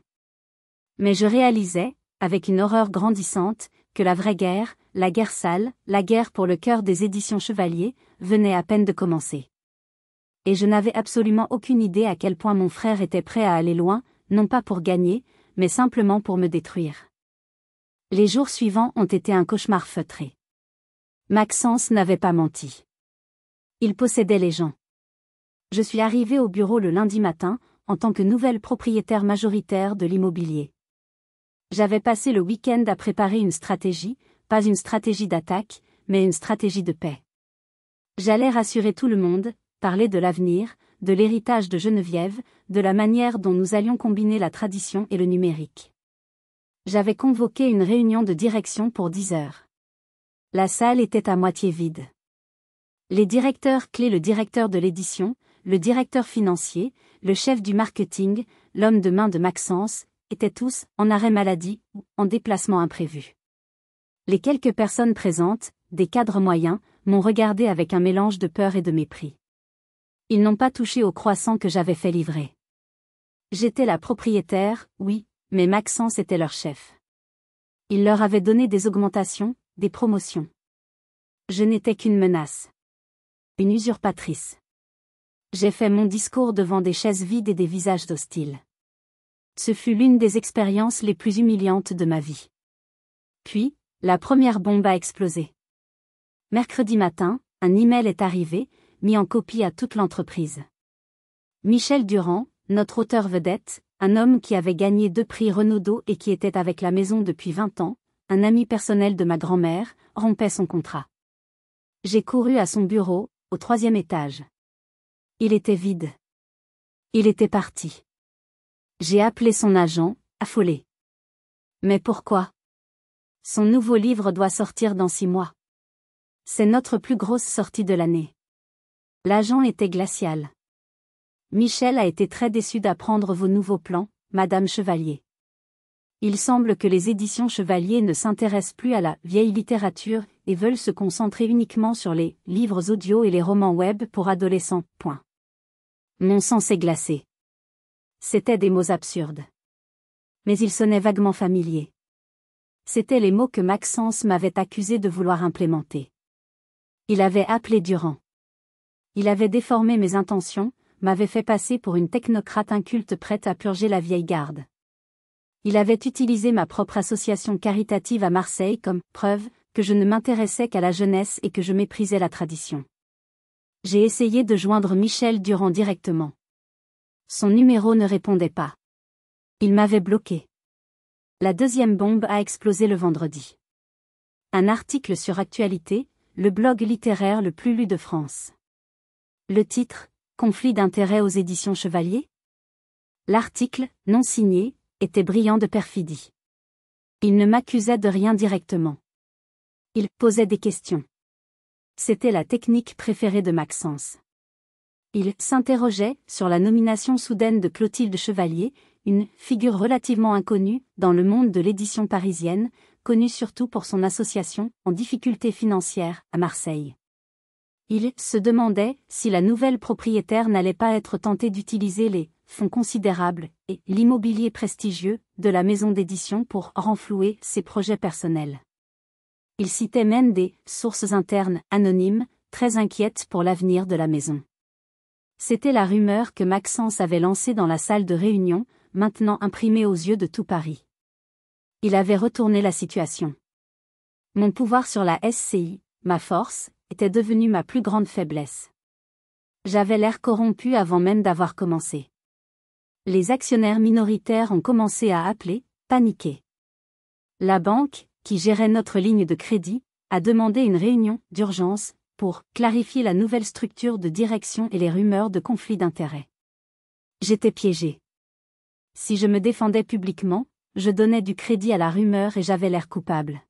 Mais je réalisais, avec une horreur grandissante, que la vraie guerre, la guerre sale, la guerre pour le cœur des éditions Chevalier, venait à peine de commencer. Et je n'avais absolument aucune idée à quel point mon frère était prêt à aller loin, non pas pour gagner, mais simplement pour me détruire. Les jours suivants ont été un cauchemar feutré. Maxence n'avait pas menti. Il possédait les gens. Je suis arrivé au bureau le lundi matin, en tant que nouvelle propriétaire majoritaire de l'immobilier. J'avais passé le week-end à préparer une stratégie, pas une stratégie d'attaque, mais une stratégie de paix. J'allais rassurer tout le monde, parler de l'avenir, de l'héritage de Geneviève, de la manière dont nous allions combiner la tradition et le numérique. J'avais convoqué une réunion de direction pour 10 heures. La salle était à moitié vide. Les directeurs clés, le directeur de l'édition, le directeur financier, le chef du marketing, l'homme de main de Maxence, étaient tous en arrêt maladie ou en déplacement imprévu. Les quelques personnes présentes, des cadres moyens, m'ont regardé avec un mélange de peur et de mépris. Ils n'ont pas touché au croissant que j'avais fait livrer. J'étais la propriétaire, oui, mais Maxence était leur chef. Il leur avait donné des augmentations, des promotions. Je n'étais qu'une menace. Une usurpatrice. J'ai fait mon discours devant des chaises vides et des visages hostiles. Ce fut l'une des expériences les plus humiliantes de ma vie. Puis, la première bombe a explosé. Mercredi matin, un email est arrivé, mis en copie à toute l'entreprise. Michel Durand, notre auteur vedette, un homme qui avait gagné 2 prix Renaudot et qui était avec la maison depuis 20 ans, un ami personnel de ma grand-mère, rompait son contrat. J'ai couru à son bureau, au 3e étage. Il était vide. Il était parti. J'ai appelé son agent, affolé. Mais pourquoi? Son nouveau livre doit sortir dans 6 mois. C'est notre plus grosse sortie de l'année. L'agent était glacial. Michel a été très déçu d'apprendre vos nouveaux plans, Madame Chevalier. Il semble que les éditions Chevalier ne s'intéressent plus à la vieille littérature et veulent se concentrer uniquement sur les livres audio et les romans web pour adolescents. Point. Mon sang s'est glacé. C'étaient des mots absurdes. Mais ils sonnaient vaguement familiers. C'étaient les mots que Maxence m'avait accusé de vouloir implémenter. Il avait appelé Durand. Il avait déformé mes intentions, m'avait fait passer pour une technocrate inculte prête à purger la vieille garde. Il avait utilisé ma propre association caritative à Marseille comme preuve que je ne m'intéressais qu'à la jeunesse et que je méprisais la tradition. J'ai essayé de joindre Michel Durand directement. Son numéro ne répondait pas. Il m'avait bloqué. La deuxième bombe a explosé le vendredi. Un article sur Actualité, le blog littéraire le plus lu de France. Le titre, Conflit d'intérêts aux éditions Chevalier? L'article, non signé, était brillant de perfidie. Il ne m'accusait de rien directement. Il posait des questions. C'était la technique préférée de Maxence. Il s'interrogeait sur la nomination soudaine de Clotilde Chevalier, une figure relativement inconnue dans le monde de l'édition parisienne, connue surtout pour son association en difficulté financière à Marseille. Il se demandait si la nouvelle propriétaire n'allait pas être tentée d'utiliser les fonds considérables et l'immobilier prestigieux de la maison d'édition pour renflouer ses projets personnels. Il citait même des sources internes anonymes, très inquiètes pour l'avenir de la maison. C'était la rumeur que Maxence avait lancée dans la salle de réunion, maintenant imprimée aux yeux de tout Paris. Il avait retourné la situation. Mon pouvoir sur la SCI, ma force, était devenu ma plus grande faiblesse. J'avais l'air corrompu avant même d'avoir commencé. Les actionnaires minoritaires ont commencé à appeler, paniquer. La banque, qui gérait notre ligne de crédit, a demandé une réunion d'urgence pour clarifier la nouvelle structure de direction et les rumeurs de conflit d'intérêts. J'étais piégé. Si je me défendais publiquement, je donnais du crédit à la rumeur et j'avais l'air coupable.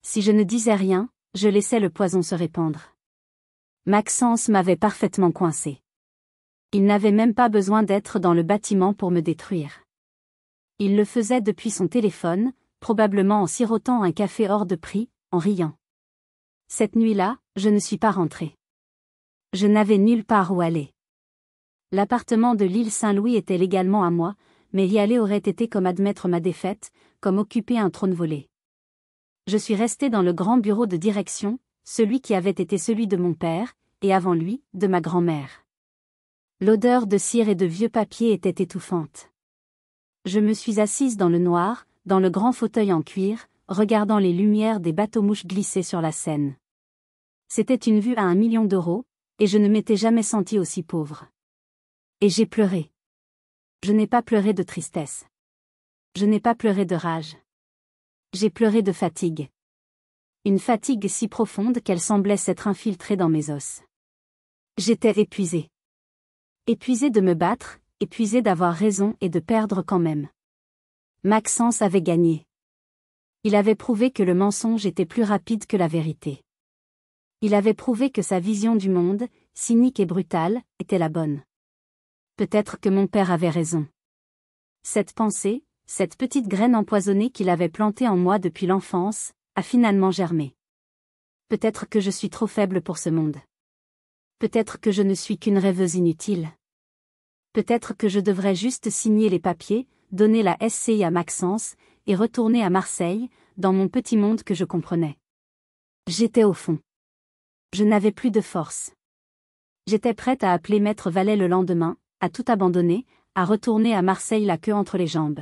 Si je ne disais rien, je laissais le poison se répandre. Maxence m'avait parfaitement coincé. Il n'avait même pas besoin d'être dans le bâtiment pour me détruire. Il le faisait depuis son téléphone, probablement en sirotant un café hors de prix, en riant. Cette nuit-là, je ne suis pas rentré. Je n'avais nulle part où aller. L'appartement de l'île Saint-Louis était légalement à moi, mais y aller aurait été comme admettre ma défaite, comme occuper un trône volé. Je suis resté dans le grand bureau de direction, celui qui avait été celui de mon père, et avant lui, de ma grand-mère. L'odeur de cire et de vieux papier était étouffante. Je me suis assise dans le noir, dans le grand fauteuil en cuir, regardant les lumières des bateaux-mouches glisser sur la Seine. C'était une vue à 1 million d'euros, et je ne m'étais jamais sentie aussi pauvre. Et j'ai pleuré. Je n'ai pas pleuré de tristesse. Je n'ai pas pleuré de rage. J'ai pleuré de fatigue. Une fatigue si profonde qu'elle semblait s'être infiltrée dans mes os. J'étais épuisée. Épuisée de me battre, épuisée d'avoir raison et de perdre quand même. Maxence avait gagné. Il avait prouvé que le mensonge était plus rapide que la vérité. Il avait prouvé que sa vision du monde, cynique et brutale, était la bonne. Peut-être que mon père avait raison. Cette pensée, cette petite graine empoisonnée qu'il avait plantée en moi depuis l'enfance, a finalement germé. Peut-être que je suis trop faible pour ce monde. Peut-être que je ne suis qu'une rêveuse inutile. Peut-être que je devrais juste signer les papiers, donner la SCI à Maxence, et retourner à Marseille, dans mon petit monde que je comprenais. J'étais au fond. Je n'avais plus de force. J'étais prête à appeler Maître Vallet le lendemain, à tout abandonner, à retourner à Marseille la queue entre les jambes.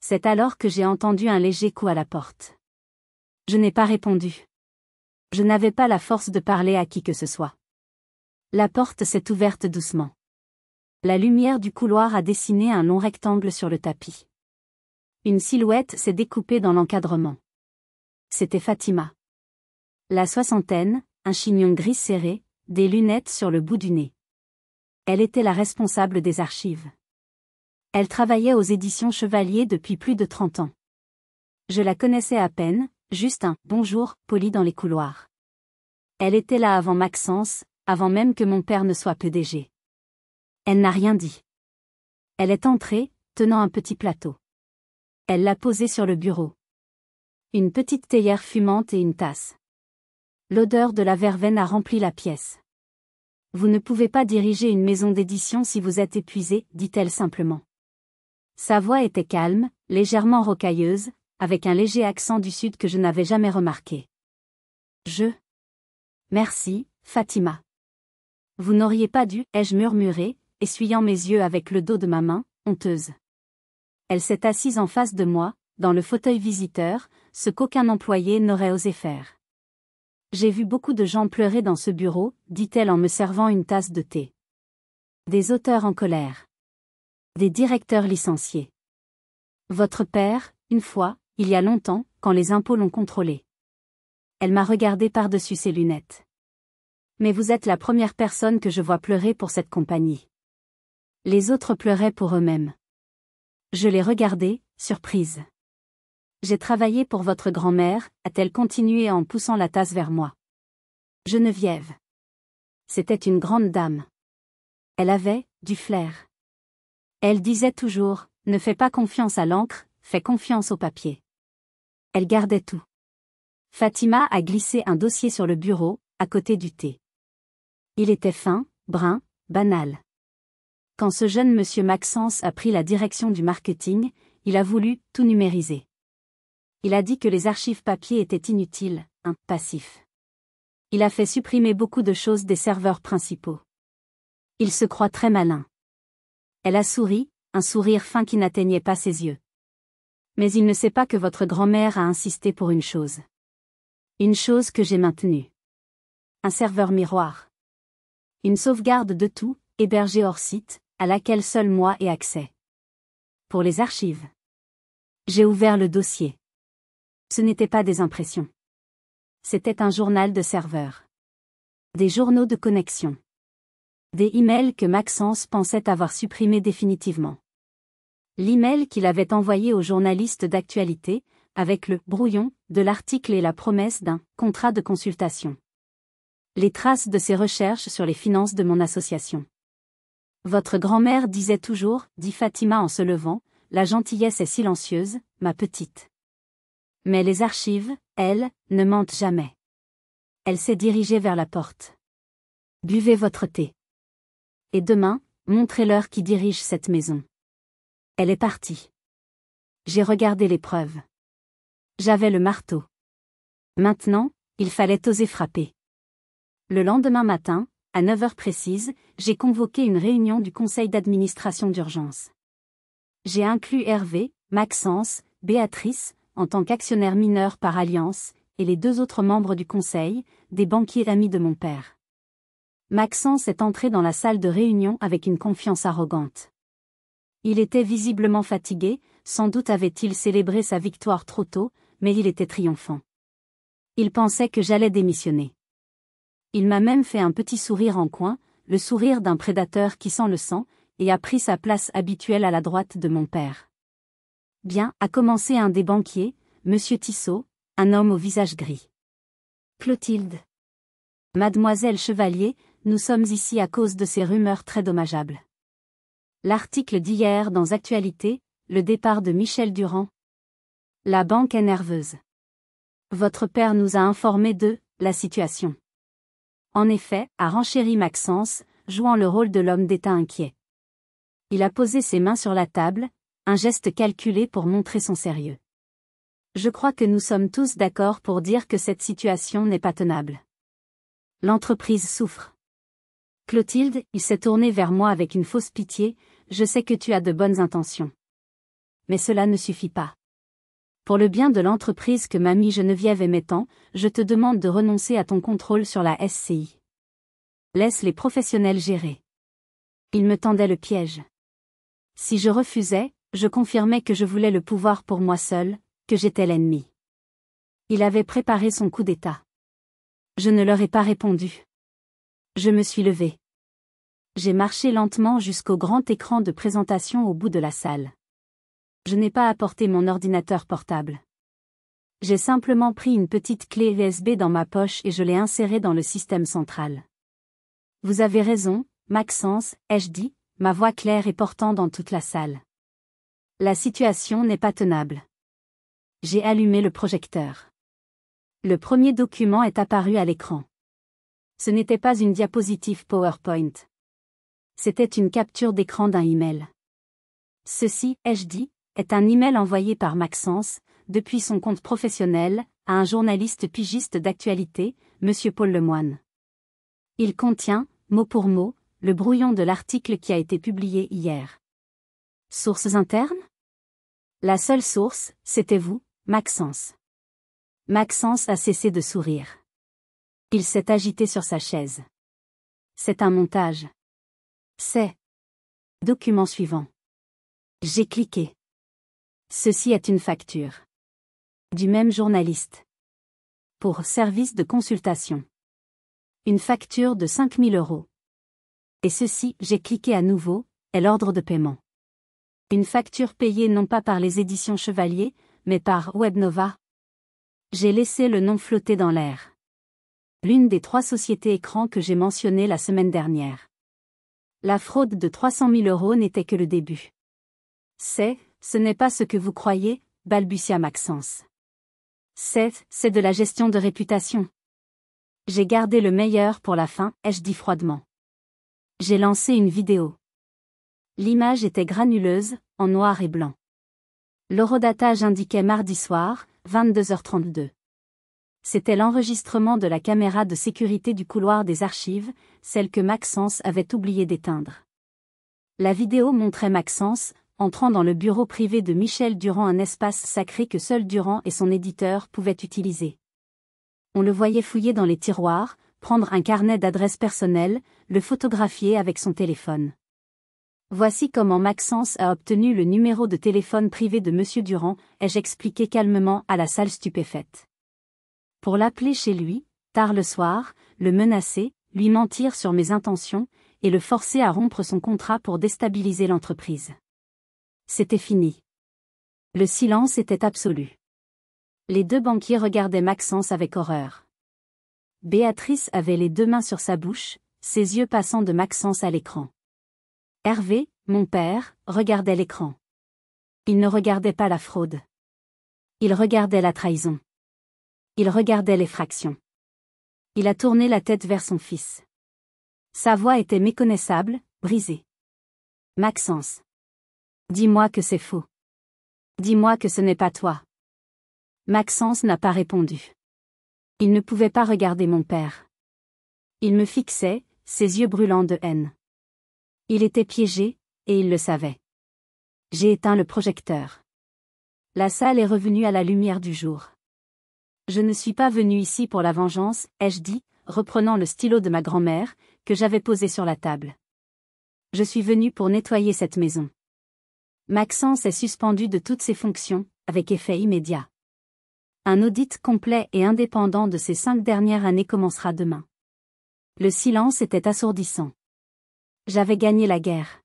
C'est alors que j'ai entendu un léger coup à la porte. Je n'ai pas répondu. Je n'avais pas la force de parler à qui que ce soit. La porte s'est ouverte doucement. La lumière du couloir a dessiné un long rectangle sur le tapis. Une silhouette s'est découpée dans l'encadrement. C'était Fatima. La soixantaine, un chignon gris serré, des lunettes sur le bout du nez. Elle était la responsable des archives. Elle travaillait aux éditions Chevalier depuis plus de 30 ans. Je la connaissais à peine, juste un « bonjour » poli dans les couloirs. Elle était là avant Maxence, avant même que mon père ne soit PDG. Elle n'a rien dit. Elle est entrée, tenant un petit plateau. Elle l'a posé sur le bureau. Une petite théière fumante et une tasse. L'odeur de la verveine a rempli la pièce. Vous ne pouvez pas diriger une maison d'édition si vous êtes épuisé, dit-elle simplement. Sa voix était calme, légèrement rocailleuse, avec un léger accent du sud que je n'avais jamais remarqué. Merci, Fatima. Vous n'auriez pas dû, ai-je murmuré, essuyant mes yeux avec le dos de ma main, honteuse. Elle s'est assise en face de moi, dans le fauteuil visiteur, ce qu'aucun employé n'aurait osé faire. J'ai vu beaucoup de gens pleurer dans ce bureau, dit-elle en me servant une tasse de thé. Des auteurs en colère. Des directeurs licenciés. Votre père, une fois, il y a longtemps, quand les impôts l'ont contrôlé. Elle m'a regardé par-dessus ses lunettes. Mais vous êtes la première personne que je vois pleurer pour cette compagnie. Les autres pleuraient pour eux-mêmes. Je les regardais, surprise. J'ai travaillé pour votre grand-mère, a-t-elle continué en poussant la tasse vers moi. Geneviève. C'était une grande dame. Elle avait, du flair. Elle disait toujours, ne fais pas confiance à l'encre, fais confiance au papier. Elle gardait tout. Fatima a glissé un dossier sur le bureau, à côté du thé. Il était fin, brun, banal. Quand ce jeune monsieur Maxence a pris la direction du marketing, il a voulu tout numériser. Il a dit que les archives papier étaient inutiles, passif. Il a fait supprimer beaucoup de choses des serveurs principaux. Il se croit très malin. Elle a souri, un sourire fin qui n'atteignait pas ses yeux. Mais il ne sait pas que votre grand-mère a insisté pour une chose. Une chose que j'ai maintenue. Un serveur miroir. Une sauvegarde de tout, hébergée hors site, à laquelle seul moi ai accès. Pour les archives. J'ai ouvert le dossier. Ce n'était pas des impressions. C'était un journal de serveur. Des journaux de connexion. Des emails que Maxence pensait avoir supprimés définitivement. L'email qu'il avait envoyé au journaliste d'actualité, avec le brouillon de l'article et la promesse d'un contrat de consultation. Les traces de ses recherches sur les finances de mon association. Votre grand-mère disait toujours, dit Fatima en se levant, la gentillesse est silencieuse, ma petite. Mais les archives, elles, ne mentent jamais. Elle s'est dirigée vers la porte. Buvez votre thé. Et demain, montrez-leur qui dirige cette maison. Elle est partie. J'ai regardé les preuves. J'avais le marteau. Maintenant, il fallait oser frapper. Le lendemain matin, à 9 heures précises, j'ai convoqué une réunion du conseil d'administration d'urgence. J'ai inclus Hervé, Maxence, Béatrice, en tant qu'actionnaire mineur par alliance, et les 2 autres membres du conseil, des banquiers amis de mon père. Maxence est entré dans la salle de réunion avec une confiance arrogante. Il était visiblement fatigué, sans doute avait-il célébré sa victoire trop tôt, mais il était triomphant. Il pensait que j'allais démissionner. Il m'a même fait un petit sourire en coin, le sourire d'un prédateur qui sent le sang, et a pris sa place habituelle à la droite de mon père. Bien, a commencé un des banquiers, Monsieur Tissot, un homme au visage gris. Clotilde. Mademoiselle Chevalier, nous sommes ici à cause de ces rumeurs très dommageables. L'article d'hier dans Actualité, le départ de Michel Durand. La banque est nerveuse. Votre père nous a informés de la situation. En effet, a renchéri Maxence, jouant le rôle de l'homme d'État inquiet. Il a posé ses mains sur la table, un geste calculé pour montrer son sérieux. Je crois que nous sommes tous d'accord pour dire que cette situation n'est pas tenable. L'entreprise souffre. Clotilde, il s'est tourné vers moi avec une fausse pitié, je sais que tu as de bonnes intentions. Mais cela ne suffit pas. Pour le bien de l'entreprise que mamie Geneviève aimait tant, je te demande de renoncer à ton contrôle sur la SCI. Laisse les professionnels gérer. Il me tendait le piège. Si je refusais, je confirmais que je voulais le pouvoir pour moi seul, que j'étais l'ennemi. Il avait préparé son coup d'État. Je ne leur ai pas répondu. Je me suis levée. J'ai marché lentement jusqu'au grand écran de présentation au bout de la salle. Je n'ai pas apporté mon ordinateur portable. J'ai simplement pris une petite clé USB dans ma poche et je l'ai insérée dans le système central. Vous avez raison, Maxence, ai-je dit, ma voix claire et portant dans toute la salle. La situation n'est pas tenable. J'ai allumé le projecteur. Le premier document est apparu à l'écran. Ce n'était pas une diapositive PowerPoint. C'était une capture d'écran d'un email. Ceci, ai-je dit, est un email envoyé par Maxence, depuis son compte professionnel, à un journaliste pigiste d'actualité, Monsieur Paul Lemoine. Il contient, mot pour mot, le brouillon de l'article qui a été publié hier. Sources internes ? La seule source, c'était vous, Maxence. Maxence a cessé de sourire. Il s'est agité sur sa chaise. C'est un montage. C'est. Document suivant. J'ai cliqué. Ceci est une facture. Du même journaliste. Pour service de consultation. Une facture de 5 000 €. Et ceci, j'ai cliqué à nouveau, est l'ordre de paiement. Une facture payée non pas par les éditions Chevalier, mais par Webnova. J'ai laissé le nom flotter dans l'air. L'une des 3 sociétés écrans que j'ai mentionnées la semaine dernière. La fraude de 300 000 € n'était que le début. Ce n'est pas ce que vous croyez, balbutia Maxence. C'est de la gestion de réputation. J'ai gardé le meilleur pour la fin, ai-je dit froidement. J'ai lancé une vidéo. L'image était granuleuse, en noir et blanc. L'horodatage indiquait mardi soir, 22h32. C'était l'enregistrement de la caméra de sécurité du couloir des archives, celle que Maxence avait oublié d'éteindre. La vidéo montrait Maxence, entrant dans le bureau privé de Michel Durand, un espace sacré que seul Durand et son éditeur pouvaient utiliser. On le voyait fouiller dans les tiroirs, prendre un carnet d'adresses personnelles, le photographier avec son téléphone. Voici comment Maxence a obtenu le numéro de téléphone privé de Monsieur Durand, ai-je expliqué calmement à la salle stupéfaite. Pour l'appeler chez lui, tard le soir, le menacer, lui mentir sur mes intentions, et le forcer à rompre son contrat pour déstabiliser l'entreprise. C'était fini. Le silence était absolu. Les deux banquiers regardaient Maxence avec horreur. Béatrice avait les deux mains sur sa bouche, ses yeux passant de Maxence à l'écran. Hervé, mon père, regardait l'écran. Il ne regardait pas la fraude. Il regardait la trahison. Il regardait l'effraction. Il a tourné la tête vers son fils. Sa voix était méconnaissable, brisée. Maxence. Dis-moi que c'est faux. Dis-moi que ce n'est pas toi. Maxence n'a pas répondu. Il ne pouvait pas regarder mon père. Il me fixait, ses yeux brûlants de haine. Il était piégé, et il le savait. J'ai éteint le projecteur. La salle est revenue à la lumière du jour. Je ne suis pas venu ici pour la vengeance, ai-je dit, reprenant le stylo de ma grand-mère, que j'avais posé sur la table. Je suis venu pour nettoyer cette maison. Maxence est suspendu de toutes ses fonctions, avec effet immédiat. Un audit complet et indépendant de ces 5 dernières années commencera demain. Le silence était assourdissant. J'avais gagné la guerre.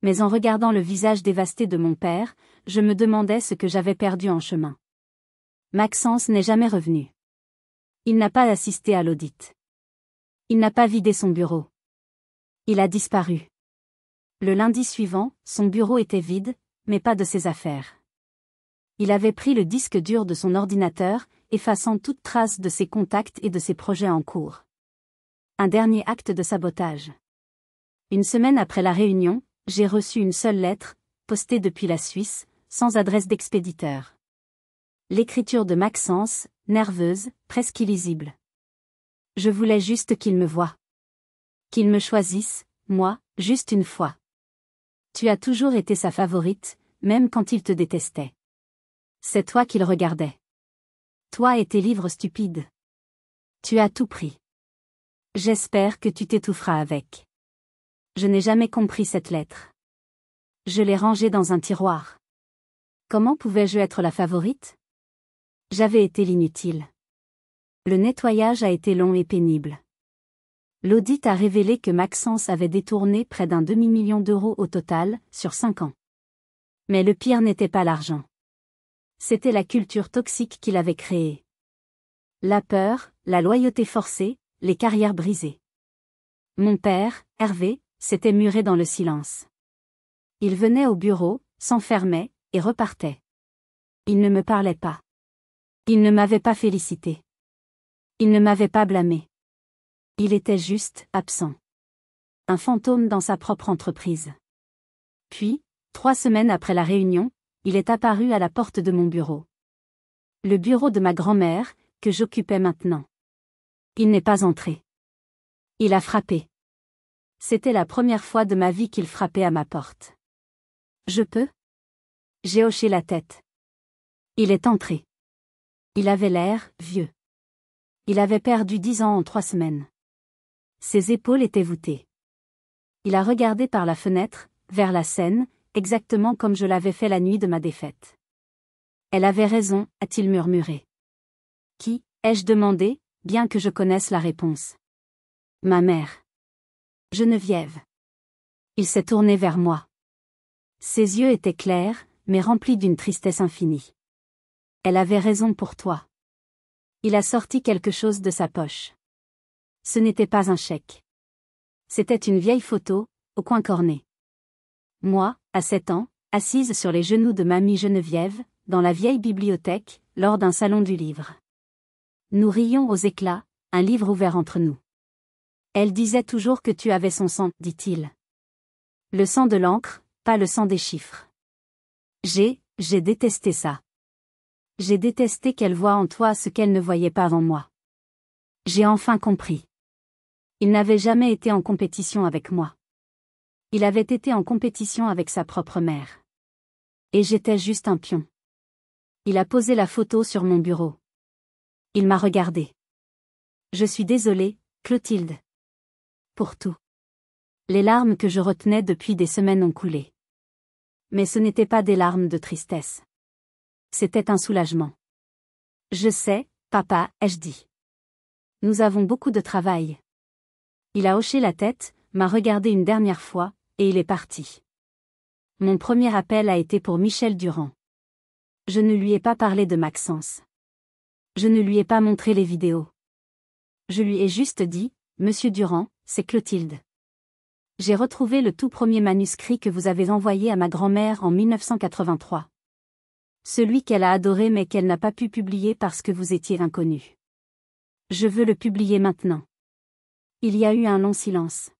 Mais en regardant le visage dévasté de mon père, je me demandais ce que j'avais perdu en chemin. Maxence n'est jamais revenu. Il n'a pas assisté à l'audit. Il n'a pas vidé son bureau. Il a disparu. Le lundi suivant, son bureau était vide, mais pas de ses affaires. Il avait pris le disque dur de son ordinateur, effaçant toute trace de ses contacts et de ses projets en cours. Un dernier acte de sabotage. Une semaine après la réunion, j'ai reçu une seule lettre, postée depuis la Suisse, sans adresse d'expéditeur. L'écriture de Maxence, nerveuse, presque illisible. Je voulais juste qu'il me voie. Qu'il me choisisse, moi, juste une fois. Tu as toujours été sa favorite, même quand il te détestait. C'est toi qu'il regardait. Toi et tes livres stupides. Tu as tout pris. J'espère que tu t'étoufferas avec. Je n'ai jamais compris cette lettre. Je l'ai rangée dans un tiroir. Comment pouvais-je être la favorite? J'avais été l'inutile. Le nettoyage a été long et pénible. L'audit a révélé que Maxence avait détourné près d'un demi-million d'euros au total, sur 5 ans. Mais le pire n'était pas l'argent. C'était la culture toxique qu'il avait créée. La peur, la loyauté forcée, les carrières brisées. Mon père, Hervé, s'était muré dans le silence. Il venait au bureau, s'enfermait, et repartait. Il ne me parlait pas. Il ne m'avait pas félicité. Il ne m'avait pas blâmé. Il était juste absent. Un fantôme dans sa propre entreprise. Puis, 3 semaines après la réunion, il est apparu à la porte de mon bureau. Le bureau de ma grand-mère, que j'occupais maintenant. Il n'est pas entré. Il a frappé. C'était la première fois de ma vie qu'il frappait à ma porte. Je peux? J'ai hoché la tête. Il est entré. Il avait l'air vieux. Il avait perdu 10 ans en 3 semaines. Ses épaules étaient voûtées. Il a regardé par la fenêtre, vers la Seine, exactement comme je l'avais fait la nuit de ma défaite. Elle avait raison, a-t-il murmuré. Qui, ai-je demandé, bien que je connaisse la réponse. Ma mère. Geneviève. Il s'est tourné vers moi. Ses yeux étaient clairs, mais remplis d'une tristesse infinie. Elle avait raison pour toi. Il a sorti quelque chose de sa poche. Ce n'était pas un chèque. C'était une vieille photo, au coin corné. Moi, à 7 ans, assise sur les genoux de mamie Geneviève, dans la vieille bibliothèque, lors d'un salon du livre. Nous rions aux éclats, un livre ouvert entre nous. Elle disait toujours que tu avais son sang, dit-il. Le sang de l'encre, pas le sang des chiffres. J'ai détesté ça. J'ai détesté qu'elle voie en toi ce qu'elle ne voyait pas en moi. J'ai enfin compris. Il n'avait jamais été en compétition avec moi. Il avait été en compétition avec sa propre mère. Et j'étais juste un pion. Il a posé la photo sur mon bureau. Il m'a regardé. Je suis désolée, Clotilde. Pour tout. Les larmes que je retenais depuis des semaines ont coulé. Mais ce n'étaient pas des larmes de tristesse. C'était un soulagement. Je sais, papa, ai-je dit. Nous avons beaucoup de travail. Il a hoché la tête, m'a regardé une dernière fois, et il est parti. Mon premier appel a été pour Michel Durand. Je ne lui ai pas parlé de Maxence. Je ne lui ai pas montré les vidéos. Je lui ai juste dit, Monsieur Durand, c'est Clotilde. J'ai retrouvé le tout premier manuscrit que vous avez envoyé à ma grand-mère en 1983. Celui qu'elle a adoré mais qu'elle n'a pas pu publier parce que vous étiez inconnu. Je veux le publier maintenant. Il y a eu un long silence.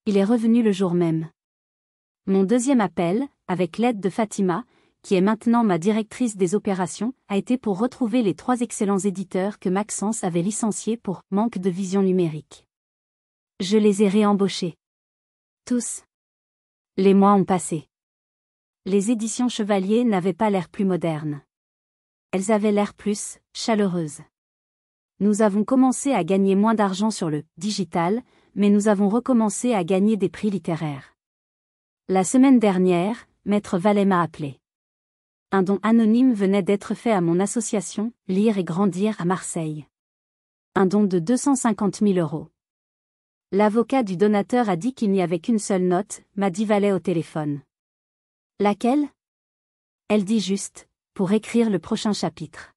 Il est revenu le jour même. Mon deuxième appel, avec l'aide de Fatima, qui est maintenant ma directrice des opérations, a été pour retrouver les 3 excellents éditeurs que Maxence avait licenciés pour manque de vision numérique. Je les ai réembauchés. Tous. Les mois ont passé. Les éditions Chevalier n'avaient pas l'air plus modernes. Elles avaient l'air plus chaleureuses. Nous avons commencé à gagner moins d'argent sur le digital, mais nous avons recommencé à gagner des prix littéraires. La semaine dernière, Maître Vallet m'a appelé. Un don anonyme venait d'être fait à mon association, Lire et Grandir à Marseille. Un don de 250 000 €. L'avocat du donateur a dit qu'il n'y avait qu'une seule note, m'a dit Vallet au téléphone. Laquelle? Elle dit juste, pour écrire le prochain chapitre.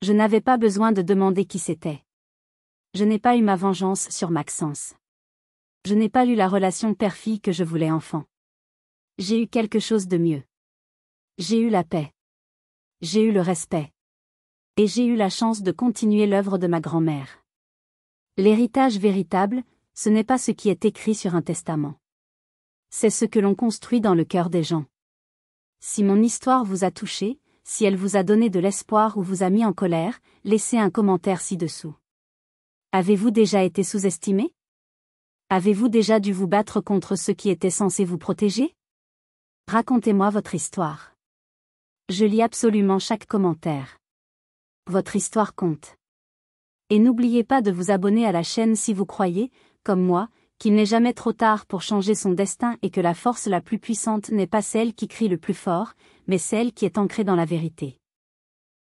Je n'avais pas besoin de demander qui c'était. Je n'ai pas eu ma vengeance sur Maxence. Je n'ai pas eu la relation père-fille que je voulais enfant. J'ai eu quelque chose de mieux. J'ai eu la paix. J'ai eu le respect. Et j'ai eu la chance de continuer l'œuvre de ma grand-mère. L'héritage véritable, ce n'est pas ce qui est écrit sur un testament. C'est ce que l'on construit dans le cœur des gens. Si mon histoire vous a touché, si elle vous a donné de l'espoir ou vous a mis en colère, laissez un commentaire ci-dessous. Avez-vous déjà été sous-estimé? Avez-vous déjà dû vous battre contre ceux qui étaient censés vous protéger? Racontez-moi votre histoire. Je lis absolument chaque commentaire. Votre histoire compte. Et n'oubliez pas de vous abonner à la chaîne si vous croyez, comme moi, qu'il n'est jamais trop tard pour changer son destin et que la force la plus puissante n'est pas celle qui crie le plus fort, mais celle qui est ancrée dans la vérité.